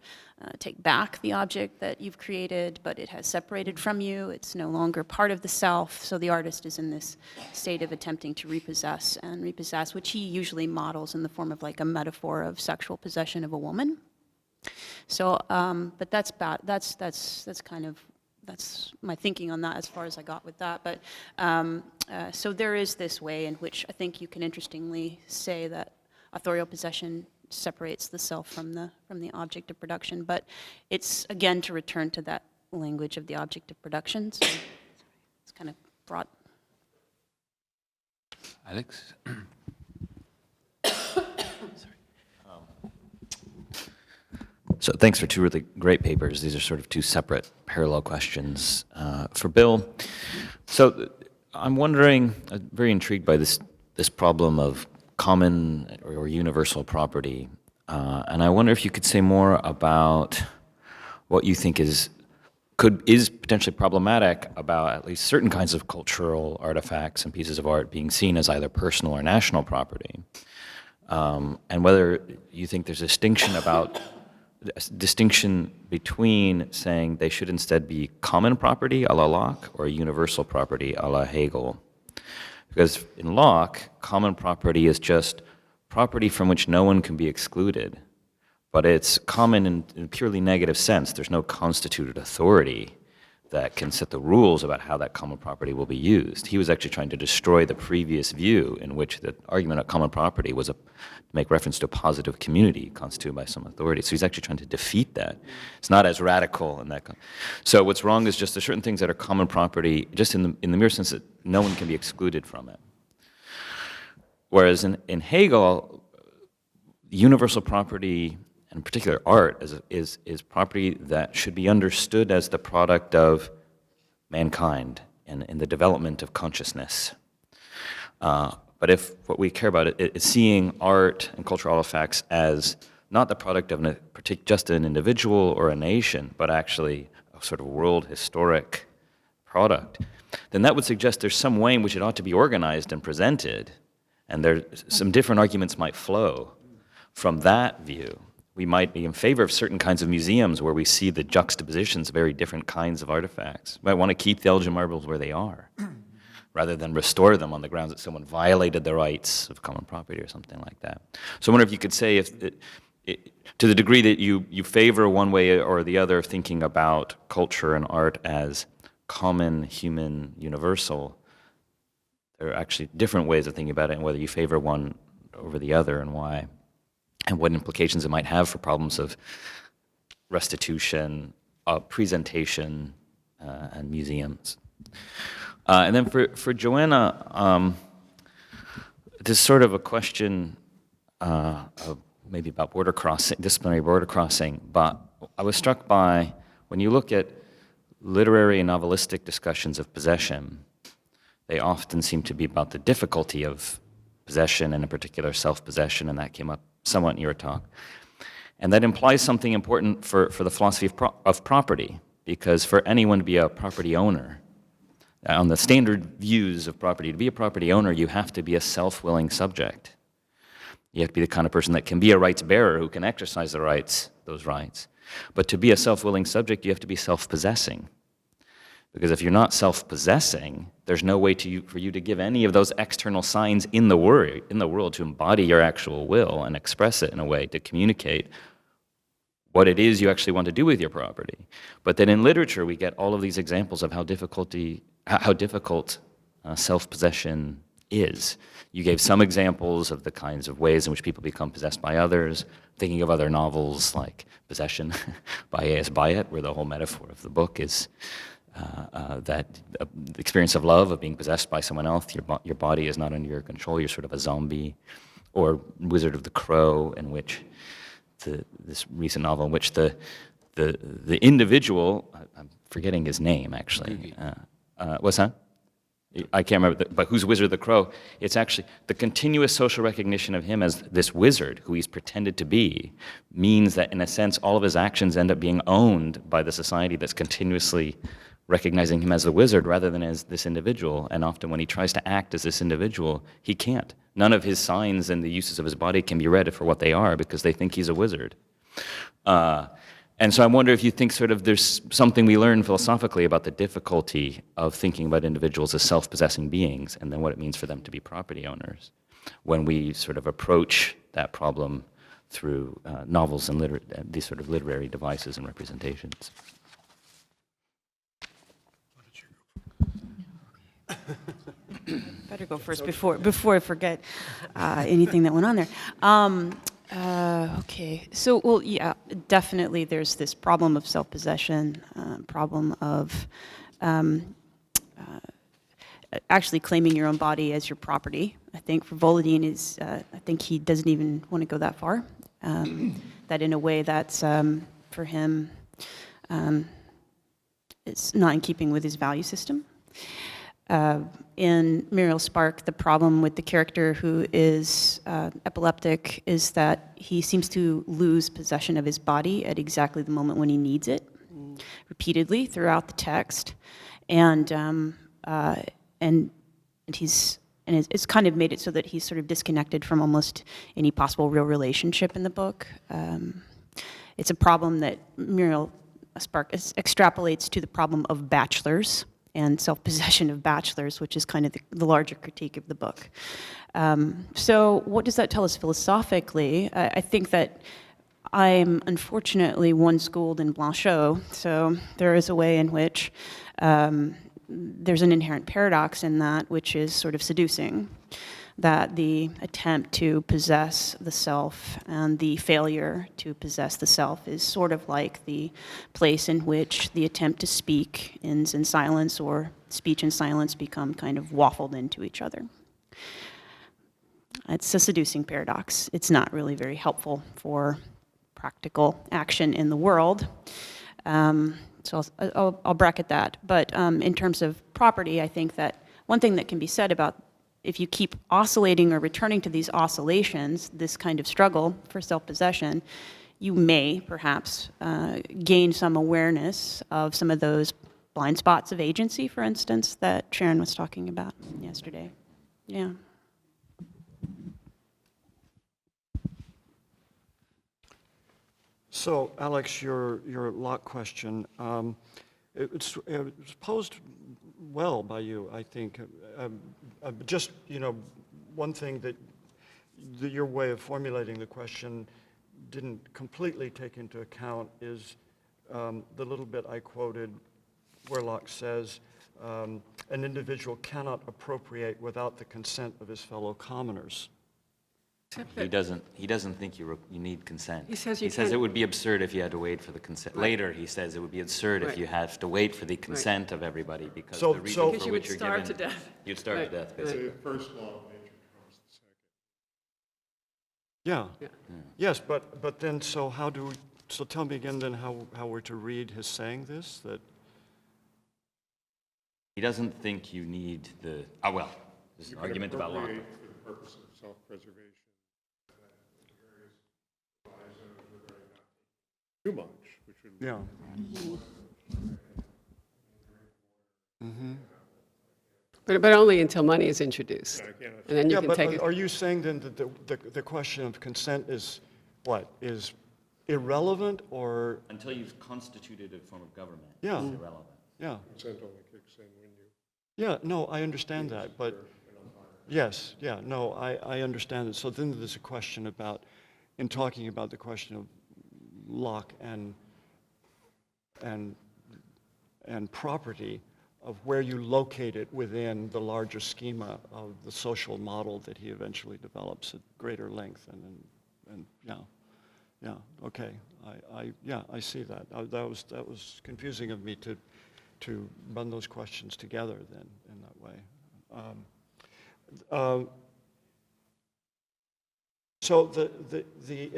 take back the object that you've created, but it has separated from you. It's no longer part of the self. So the artist is in this state of attempting to repossess, which he usually models in the form of like a metaphor of sexual possession of a woman. So, but that's my thinking on that as far as I got with that. But so there is this way in which I think you can interestingly say that authorial possession separates the self from the object of production, but it's again to return to that language of the object of production. So it's kind of broad. Alex? So thanks for two really great papers. These are sort of two separate parallel questions for Bill. So I'm wondering, I'm very intrigued by this problem of common or universal property. And I wonder if you could say more about what you think is potentially problematic about at least certain kinds of cultural artifacts and pieces of art being seen as either personal or national property. And whether you think there's a distinction between saying they should instead be common property a la Locke or universal property a la Hegel. Because in Locke, common property is just property from which no one can be excluded, but it's common in a purely negative sense. There's no constituted authority that can set the rules about how that common property will be used. He was actually trying to destroy the previous view in which the argument of common property was to make reference to a positive community constituted by some authority. So he's actually trying to defeat that. It's not as radical in that. So what's wrong is just there's certain things that are common property, just in the mere sense that no one can be excluded from it. Whereas in Hegel, universal property, and in particular art, is property that should be understood as the product of mankind and in the development of consciousness. But if what we care about is seeing art and cultural artifacts as not the product of just an individual or a nation, but actually a sort of world historic product, then that would suggest there's some way in which it ought to be organized and presented, and some different arguments might flow from that view. we might be in favor of certain kinds of museums where we see the juxtapositions of very different kinds of artifacts. We might want to keep the Elgin marbles where they are, rather than restore them on the grounds that someone violated the rights of common property or something like that. So I wonder if you could say, to the degree that you favor one way or the other of thinking about culture and art as common, human, universal, there are actually different ways of thinking about it, and whether you favor one over the other and why, and what implications it might have for problems of restitution, presentation, and museums. And then for Joanna, this is sort of a question of maybe about border crossing, disciplinary border crossing, but I was struck by, when you look at literary and novelistic discussions of possession, they often seem to be about the difficulty of possession, and in particular self-possession, and that came up somewhat in your talk. And that implies something important for the philosophy of property, because for anyone to be a property owner, on the standard views of property, to be a property owner, you have to be a self-willing subject. You have to be the kind of person that can be a rights bearer, who can exercise those rights. But to be a self-willing subject, you have to be self-possessing. Because if you're not self-possessing, there's no way for you to give any of those external signs in the world to embody your actual will and express it in a way to communicate what it is you actually want to do with your property. But then in literature, we get all of these examples of how difficult self-possession is. You gave some examples of the kinds of ways in which people become possessed by others, thinking of other novels like Possession by A.S. Byatt, where the whole metaphor of the book is the experience of love, of being possessed by someone else. Your body is not under your control, you're sort of a zombie. Or Wizard of the Crow, in which this recent novel in which the individual, I'm forgetting his name actually. What's that? I can't remember, but who's Wizard of the Crow? It's actually the continuous social recognition of him as this wizard who he's pretended to be means that, in a sense, all of his actions end up being owned by the society that's continuously recognizing him as the wizard rather than as this individual. And often when he tries to act as this individual, he can't. None of his signs and the uses of his body can be read for what they are because they think he's a wizard. And so I wonder if you think sort of there's something we learn philosophically about the difficulty of thinking about individuals as self-possessing beings, and then what it means for them to be property owners when we sort of approach that problem through novels and these sort of literary devices and representations. Better go first before I forget anything that went on there. Okay, so, well, yeah, definitely there's this problem of self-possession, problem of actually claiming your own body as your property. I think for Volodine is, I think he doesn't even want to go that far. That in a way that's, for him, it's not in keeping with his value system. In Muriel Spark, the problem with the character who is epileptic is that he seems to lose possession of his body at exactly the moment when he needs it, repeatedly throughout the text, and it's kind of made it so that he's sort of disconnected from almost any possible real relationship in the book. It's a problem that Muriel Spark extrapolates to the problem of bachelors and self-possession of bachelors, which is kind of the larger critique of the book. So what does that tell us philosophically? I think that I'm unfortunately one-schooled in Blanchot, so there is a way in which there's an inherent paradox in that, which is sort of seducing, that the attempt to possess the self and the failure to possess the self is sort of like the place in which the attempt to speak ends in silence, or speech and silence become kind of waffled into each other. It's a seducing paradox. It's not really very helpful for practical action in the world. So I'll bracket that. But in terms of property, I think that one thing that can be said about if you keep oscillating or returning to these oscillations, this kind of struggle for self-possession, you may perhaps gain some awareness of some of those blind spots of agency, for instance, that Sharon was talking about yesterday. Yeah. So, Alex, your Locke question, it was posed well by you, I think. Just, one thing that your way of formulating the question didn't completely take into account is the little bit I quoted where Locke says, an individual cannot appropriate without the consent of his fellow commoners. He doesn't think you need consent. He says it would be absurd if you had to wait for the consent. Right. Later, he says it would be absurd if Right. you have to wait for the consent of everybody because So- the reason so- for Because you which would you're starve given... to death. You'd starve Right. to death, Right. basically. The first law of nature comes the second. Yeah. Yeah. Yes, but then, so tell me again then how we're to read his saying this, that, He doesn't think you need the... well, there's an You can argument about Locke. appropriate for the purpose of self-preservation. Too much, which would be yeah. But only until money is introduced. I cannot- And then you Yeah, can but take it. are you saying then that the question of consent is what? Is irrelevant or, Until you've constituted a form of government, Yeah. it's irrelevant. yeah. consent only kicks in when you. Yeah, no, I understand that, but, yes, yeah, no, I understand it. So then there's a question about, in talking about the question of Locke and property, of where you locate it within the larger schema of the social model that he eventually develops at greater length, and yeah, okay, I see that. That was confusing of me to run those questions together then in that way. So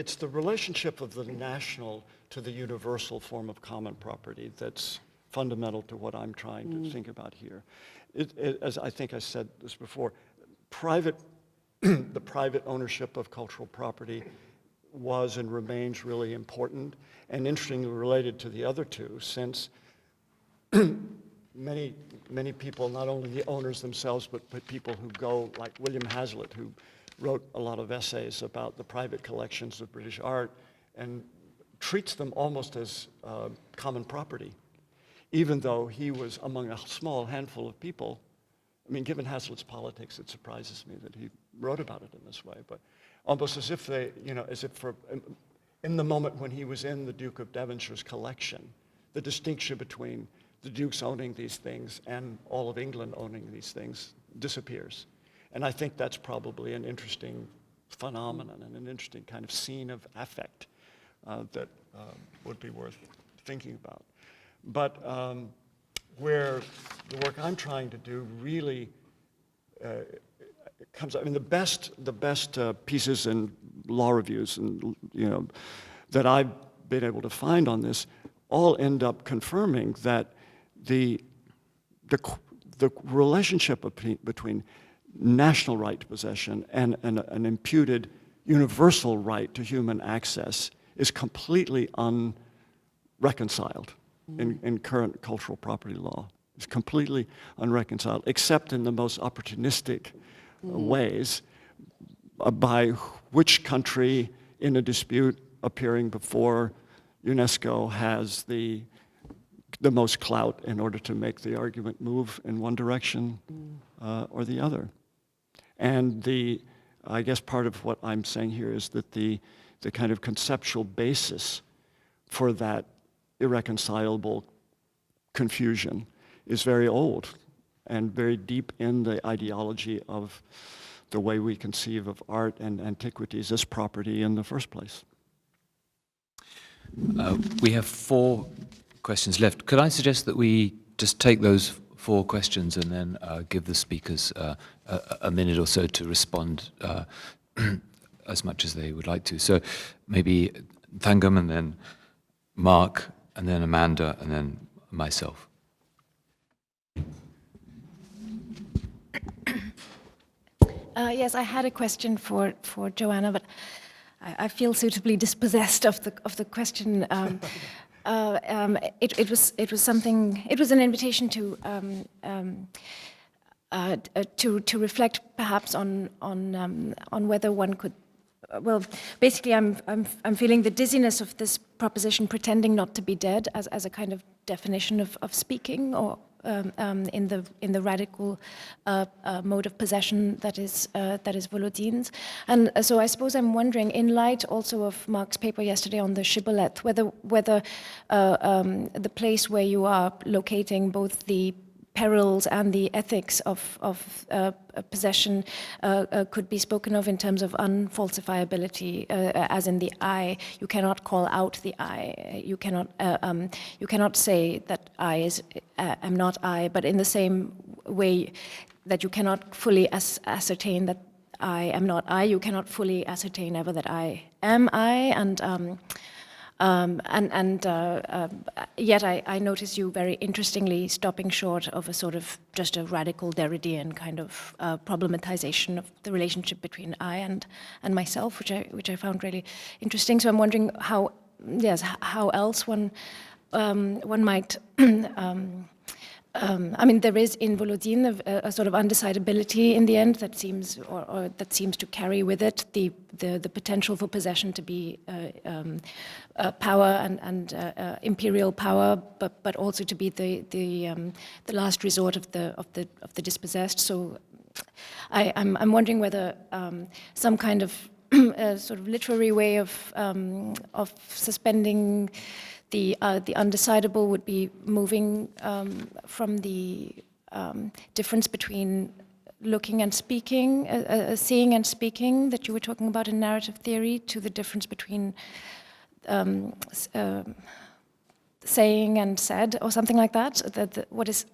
it's the relationship of the national to the universal form of common property that's fundamental to what I'm trying to think about here. As I think I said this before, the private ownership of cultural property was and remains really important and interestingly related to the other two, since many people, not only the owners themselves, but people who go, like William Hazlitt, who wrote a lot of essays about the private collections of British art and treats them almost as common property, even though he was among a small handful of people. I mean, given Hazlitt's politics, it surprises me that he wrote about it in this way, but almost as if in the moment when he was in the Duke of Devonshire's collection, the distinction between the Dukes owning these things and all of England owning these things disappears. And I think that's probably an interesting phenomenon and an interesting kind of scene of affect that would be worth thinking about. But where the work I'm trying to do really comes, I mean, the best pieces in law reviews and that I've been able to find on this all end up confirming that the relationship between national right to possession and an imputed universal right to human access is completely unreconciled in current cultural property law. It's completely unreconciled, except in the most opportunistic ways, by which country in a dispute appearing before UNESCO has the most clout in order to make the argument move in one direction or the other. And I guess part of what I'm saying here is that the kind of conceptual basis for that irreconcilable confusion is very old and very deep in the ideology of the way we conceive of art and antiquities as property in the first place. We have 4 questions left. Could I suggest that we just take those 4 questions and then give the speakers a minute or so to respond as much as they would like to? So maybe Thangam and then Mark and then Amanda and then myself. Yes, I had a question for Joanna, but I feel suitably dispossessed of the question. It was something. It was an invitation to reflect perhaps on whether one could well, basically, I'm feeling the dizziness of this proposition, pretending not to be dead, as a kind of definition of speaking, or in the radical mode of possession that is Volodin's. And so I suppose I'm wondering, in light also of Mark's paper yesterday on the shibboleth, whether the place where you are locating both the perils and the ethics of possession could be spoken of in terms of unfalsifiability, as in the I. You cannot call out the I. You cannot say that I am not I, but in the same way that you cannot fully ascertain that I am not I, you cannot fully ascertain ever that I am I, yet I notice you very interestingly stopping short of a sort of just a radical Derridean kind of problematization of the relationship between I and myself, which I found really interesting. So I'm wondering how else one might. I mean, there is in Volodin a sort of undecidability in the end that seems, or that seems to carry with it the potential for possession to be power and imperial power, but also to be the last resort of the dispossessed. So I'm wondering whether some kind of sort of literary way of suspending the undecidable would be moving from the difference between looking and speaking, seeing and speaking that you were talking about in narrative theory, to the difference between saying and said, or something like that. What is,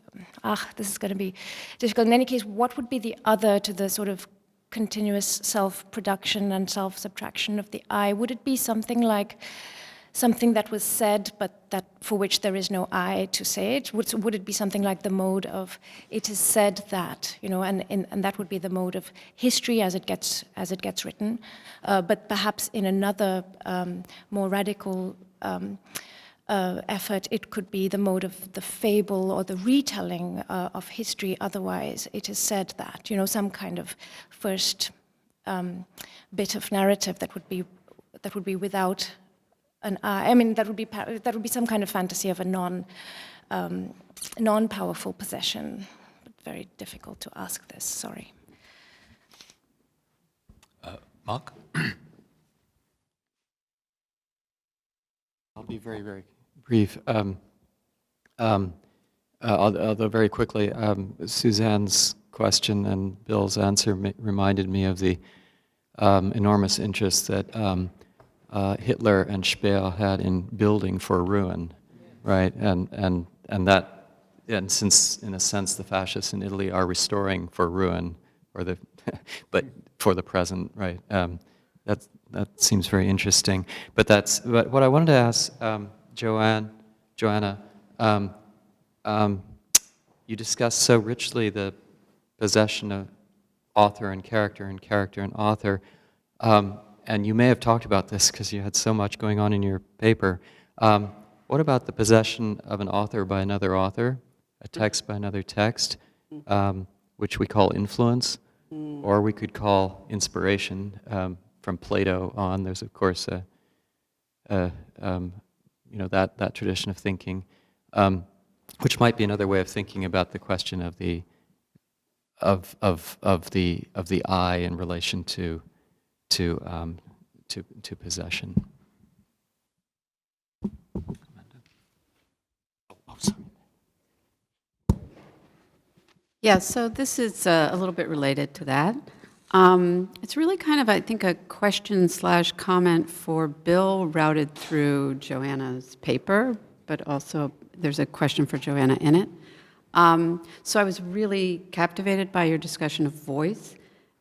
this is going to be difficult. In any case, what would be the other to the sort of continuous self-production and self-subtraction of the I? Would it be something like something that was said, but that for which there is no I to say it? Would it be something like the mode of it is said that, and that would be the mode of history as it gets written, but perhaps in another more radical effort, it could be the mode of the fable or the retelling of history. Otherwise, it is said that, some kind of first bit of narrative that would be without an I. I mean, that would be some kind of fantasy of a non-powerful possession. But very difficult to ask this. Sorry. Mark? I'll be very, very brief. Although very quickly, Suzanne's question and Bill's answer reminded me of the enormous interest that Hitler and Speer had in building for ruin, right? And since in a sense the fascists in Italy are restoring for ruin, but for the present, right? That seems very interesting. But what I wanted to ask Joanna. You discussed so richly the possession of author and character and author. And you may have talked about this because you had so much going on in your paper. What about the possession of an author by another author, a text by another text, which we call influence, or we could call inspiration? From Plato on, there's of course that tradition of thinking, which might be another way of thinking about the question of the I in relation to possession. Yeah, so this is a little bit related to that. It's really kind of, I think, a question/comment for Bill routed through Joanna's paper, but also there's a question for Joanna in it. So I was really captivated by your discussion of voice,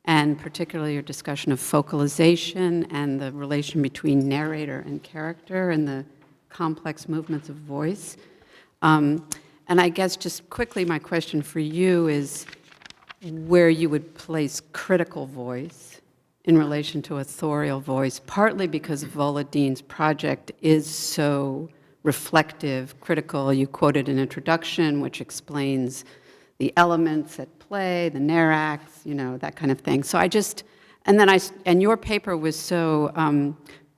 and particularly your discussion of focalization and the relation between narrator and character and the complex movements of voice. And I guess just quickly, my question for you is where you would place critical voice in relation to authorial voice, partly because Volodin's project is so reflective, critical. You quoted an introduction which explains the elements at play, the narrax, that kind of thing. So And then and your paper was so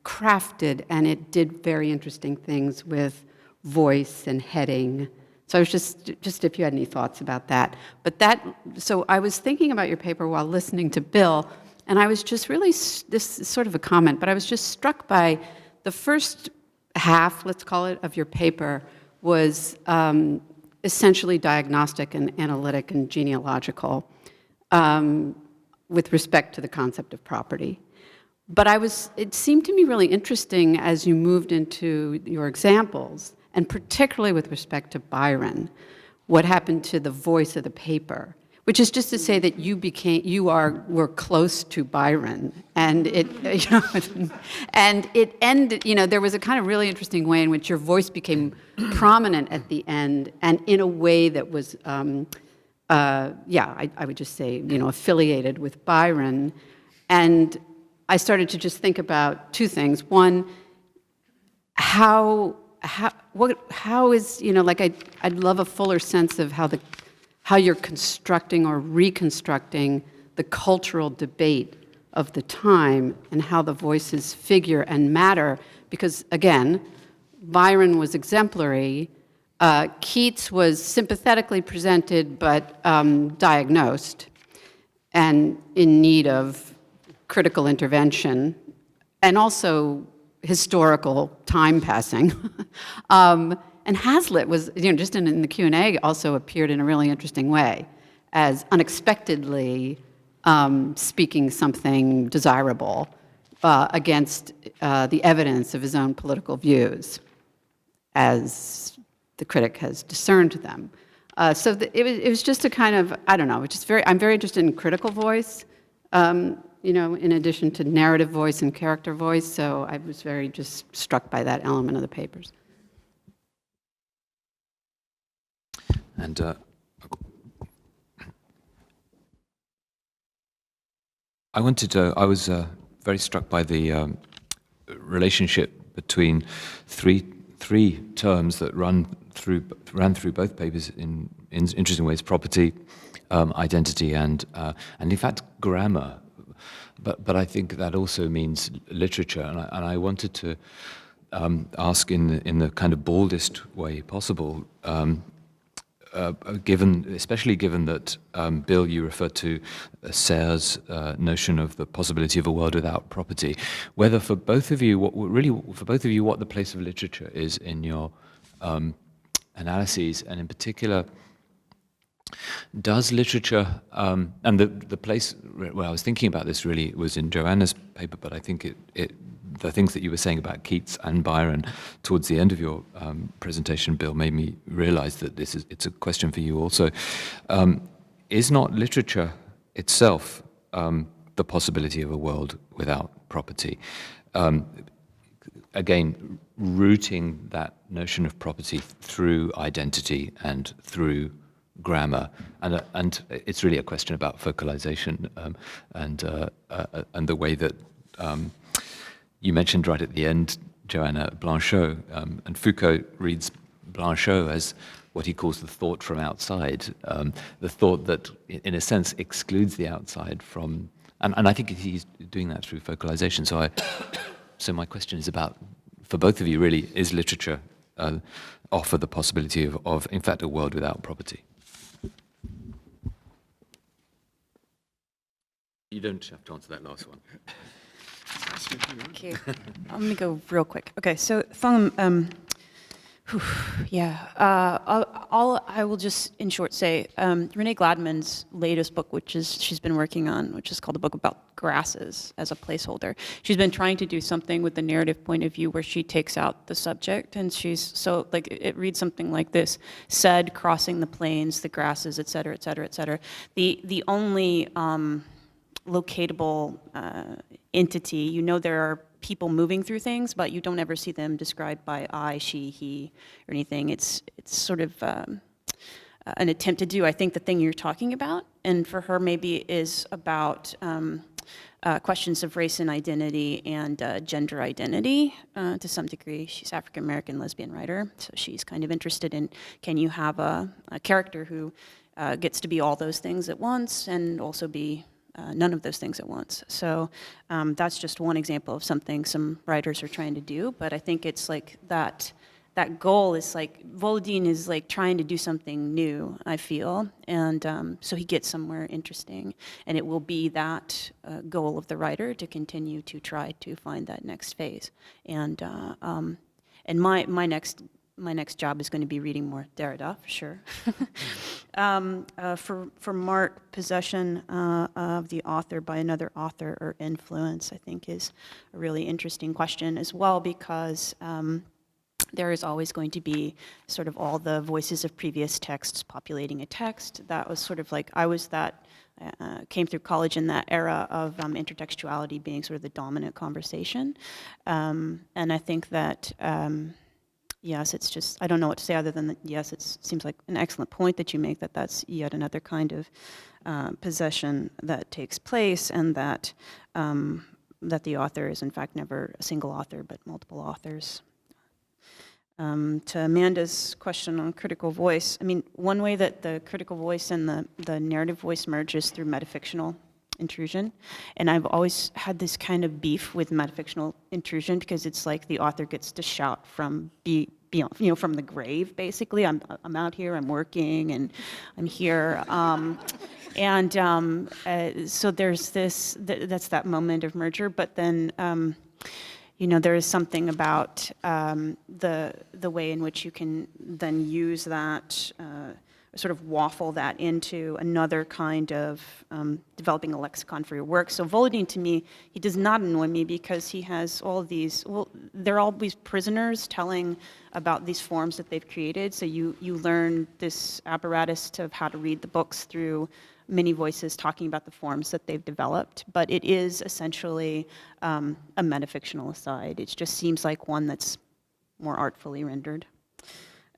crafted, and it did very interesting things with voice and heading. So I was just if you had any thoughts about that. But so I was thinking about your paper while listening to Bill, and I was just really, this is sort of a comment, but I was just struck by the first half, let's call it, of your paper was essentially diagnostic and analytic and genealogical with respect to the concept of property. But it seemed to me really interesting as you moved into your examples, and particularly with respect to Byron, what happened to the voice of the paper, which is just to say that were close to Byron, and and it ended, there was a kind of really interesting way in which your voice became prominent at the end, and in a way that was, I would just say, affiliated with Byron. And I started to just think about two things. One, how is, I'd love a fuller sense of how you're constructing or reconstructing the cultural debate of the time and how the voices figure and matter, because again, Byron was exemplary, Keats was sympathetically presented but diagnosed and in need of critical intervention and also historical time passing. And Hazlitt was, just in the Q&A, also appeared in a really interesting way as unexpectedly speaking something desirable against the evidence of his own political views, as the critic has discerned them. So it was just a kind of, I don't know, I'm very interested in critical voice, in addition to narrative voice and character voice, so I was very just struck by that element of the papers. And I was very struck by the relationship between three terms that ran through both papers in interesting ways: property, identity, and in fact grammar. But I think that also means literature, and I wanted to ask in the kind of baldest way possible. Especially given that, Bill, you referred to Sayre's notion of the possibility of a world without property, whether for both of you, what the place of literature is in your analyses, and in particular, does literature, and the place where I was thinking about this really was in Joanna's paper, but I think the things that you were saying about Keats and Byron towards the end of your presentation, Bill, made me realize that it's a question for you also. Is not literature itself the possibility of a world without property? Again, rooting that notion of property through identity and through grammar, and it's really a question about focalization and the way that you mentioned right at the end, Joanna, Blanchot, and Foucault reads Blanchot as what he calls the thought from outside, the thought that, in a sense, excludes the outside from, and I think he's doing that through focalization. So my question is about, for both of you, really, is literature offer the possibility of, in fact, a world without property? You don't have to answer that last one. Okay, I'm gonna go real quick. Okay, so I will just in short say Renee Gladman's latest book, she's been working on, which is called a book about grasses as a placeholder. She's been trying to do something with the narrative point of view where she takes out the subject, and it reads something like this: said, crossing the plains, the grasses, et cetera, et cetera, et cetera. The only locatable entity, there are people moving through things, but you don't ever see them described by I, she, he, or anything. It's sort of an attempt to do, I think, the thing you're talking about, and for her maybe is about questions of race and identity and gender identity to some degree. She's African-American lesbian writer, so she's kind of interested in, can you have a character who gets to be all those things at once and also be none of those things at once. So that's just one example of something some writers are trying to do, but I think it's like that goal is like, Volodin is like trying to do something new, I feel, and so he gets somewhere interesting, and it will be that goal of the writer to continue to try to find that next phase. And my next job is going to be reading more Derrida, for sure. For Mark, possession of the author by another author or influence, I think, is a really interesting question as well, because there is always going to be sort of all the voices of previous texts populating a text. That was sort of like, came through college in that era of intertextuality being sort of the dominant conversation. And I think that, yes, it's just, I don't know what to say other than that, yes, it seems like an excellent point that you make, that that's yet another kind of possession that takes place, and that, that the author is in fact never a single author, but multiple authors. To Amanda's question on critical voice, I mean, one way that the critical voice and the narrative voice merge is through metafictional intrusion. And I've always had this kind of beef with metafictional intrusion, because it's like the author gets to shout from beyond, from the grave, basically. I'm out here, I'm working, and I'm here. So there's this, that's that moment of merger, but then, there is something about the way in which you can then use that, sort of waffle that into another kind of developing a lexicon for your work. So Volodin, to me, he does not annoy me, because he has all these, they're all these prisoners telling about these forms that they've created. So you learn this apparatus of how to read the books through many voices talking about the forms that they've developed, but it is essentially a metafictional aside. It just seems like one that's more artfully rendered.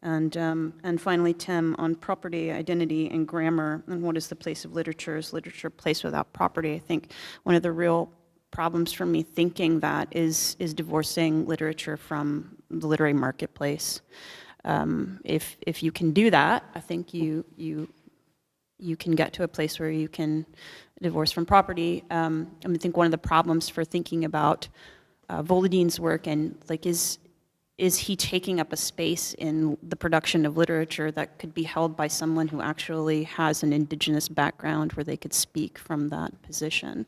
And finally, Tim, on property, identity, and grammar, and what is the place of literature? Is literature a place without property? I think one of the real problems for me thinking that is divorcing literature from the literary marketplace. If you can do that, I think you can get to a place where you can divorce from property. I think one of the problems for thinking about Volodin's work, and like, is he taking up a space in the production of literature that could be held by someone who actually has an indigenous background where they could speak from that position?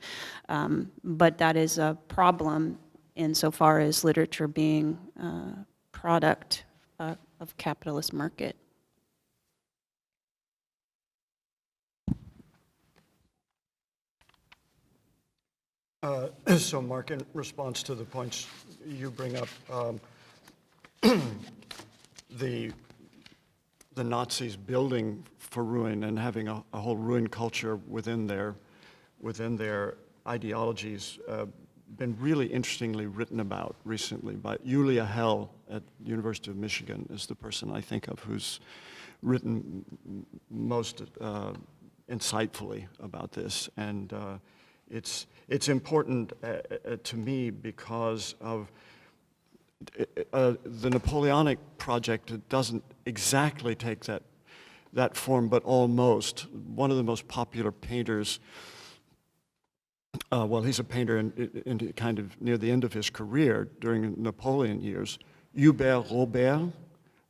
But that is a problem insofar as literature being a product of capitalist market. So Mark, in response to the points you bring up, the Nazis building for ruin and having a whole ruin culture within their ideologies been really interestingly written about recently by Julia Hell at the University of Michigan is the person I think of who's written most insightfully about this. And it's important to me because of the Napoleonic project. It doesn't exactly take that form, but almost. One of the most popular painters, well, he's a painter in kind of near the end of his career during the Napoleon years, Hubert Robert.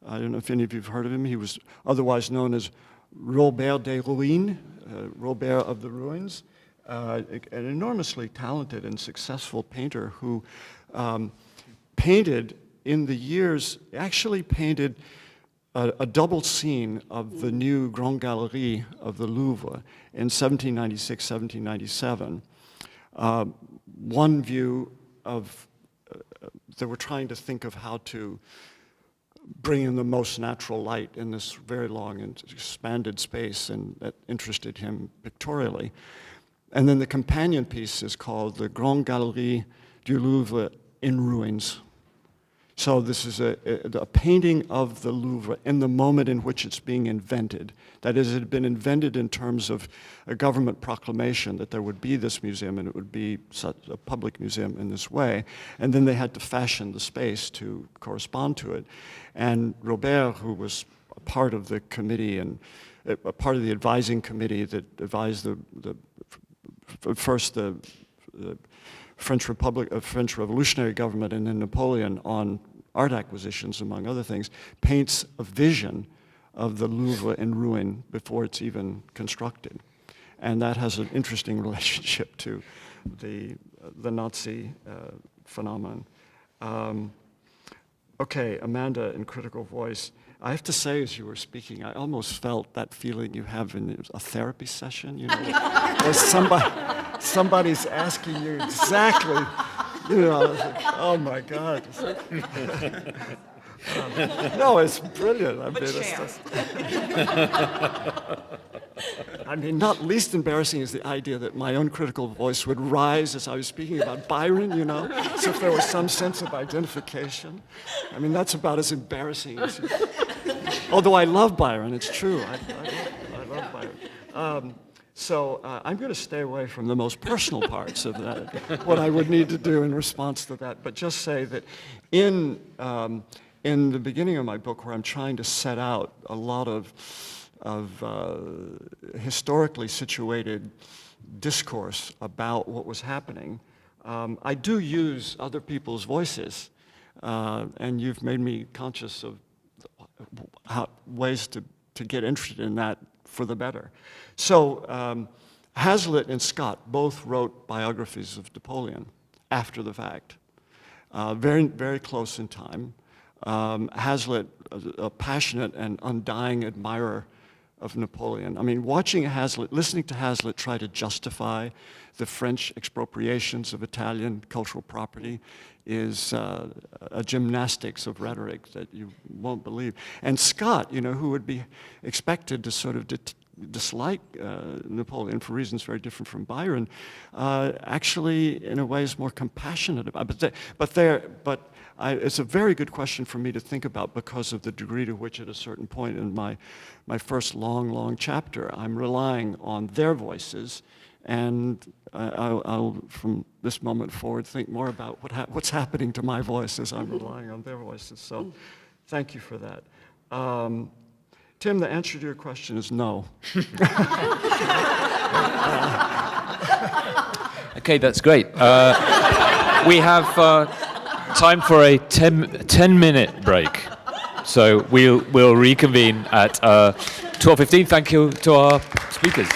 I don't know if any of you have heard of him. He was otherwise known as Robert des Ruines, Robert of the Ruins. An enormously talented and successful painter who painted in the years, actually painted a double scene of the new Grande Galerie of the Louvre in 1796, 1797. One view of, they were trying to think of how to bring in the most natural light in this very long and expanded space, and that interested him pictorially. And then the companion piece is called the Grande Galerie du Louvre in Ruins. So this is a painting of the Louvre in the moment in which it's being invented. That is, it had been invented in terms of a government proclamation that there would be this museum and it would be such a public museum in this way. And then they had to fashion the space to correspond to it. And Robert, who was a part of the committee and a part of the advising committee that advised the first the French Republic, French Revolutionary government, and then Napoleon on art acquisitions, among other things, paints a vision of the Louvre in ruin before it's even constructed. And that has an interesting relationship to the Nazi phenomenon. Okay, Amanda in Critical Voice. I have to say, as you were speaking, I almost felt that feeling you have in a therapy session, you know, where somebody's asking you exactly, you know, I was like, oh my God. No, it's brilliant. I mean, I mean, not least embarrassing is the idea that my own critical voice would rise as I was speaking about Byron, you know, so if there was some sense of identification. I mean, that's about as embarrassing as although I love Byron, it's true. I love Byron. So I'm going to stay away from the most personal parts of that, what I would need to do in response to that, but just say that in the beginning of my book, where I'm trying to set out a lot of historically situated discourse about what was happening, I do use other people's voices, and you've made me conscious of ways to get interested in that for the better. So Hazlitt and Scott both wrote biographies of Napoleon after the fact, very, very close in time. Hazlitt, a passionate and undying admirer of Napoleon. I mean, watching Hazlitt, listening to Hazlitt try to justify the French expropriations of Italian cultural property is a gymnastics of rhetoric that you won't believe. And Scott, you know, who would be expected to sort of dislike Napoleon for reasons very different from Byron, actually, in a way, is more compassionate about it. But it's a very good question for me to think about because of the degree to which, at a certain point in my first long chapter, I'm relying on their voices, and I'll, from this moment forward, think more about what's happening to my voice as I'm relying on their voices. So, thank you for that. Tim, the answer to your question is no. Okay, that's great. We have time for a 10-minute break. So we'll reconvene at 12:15. Thank you to our speakers.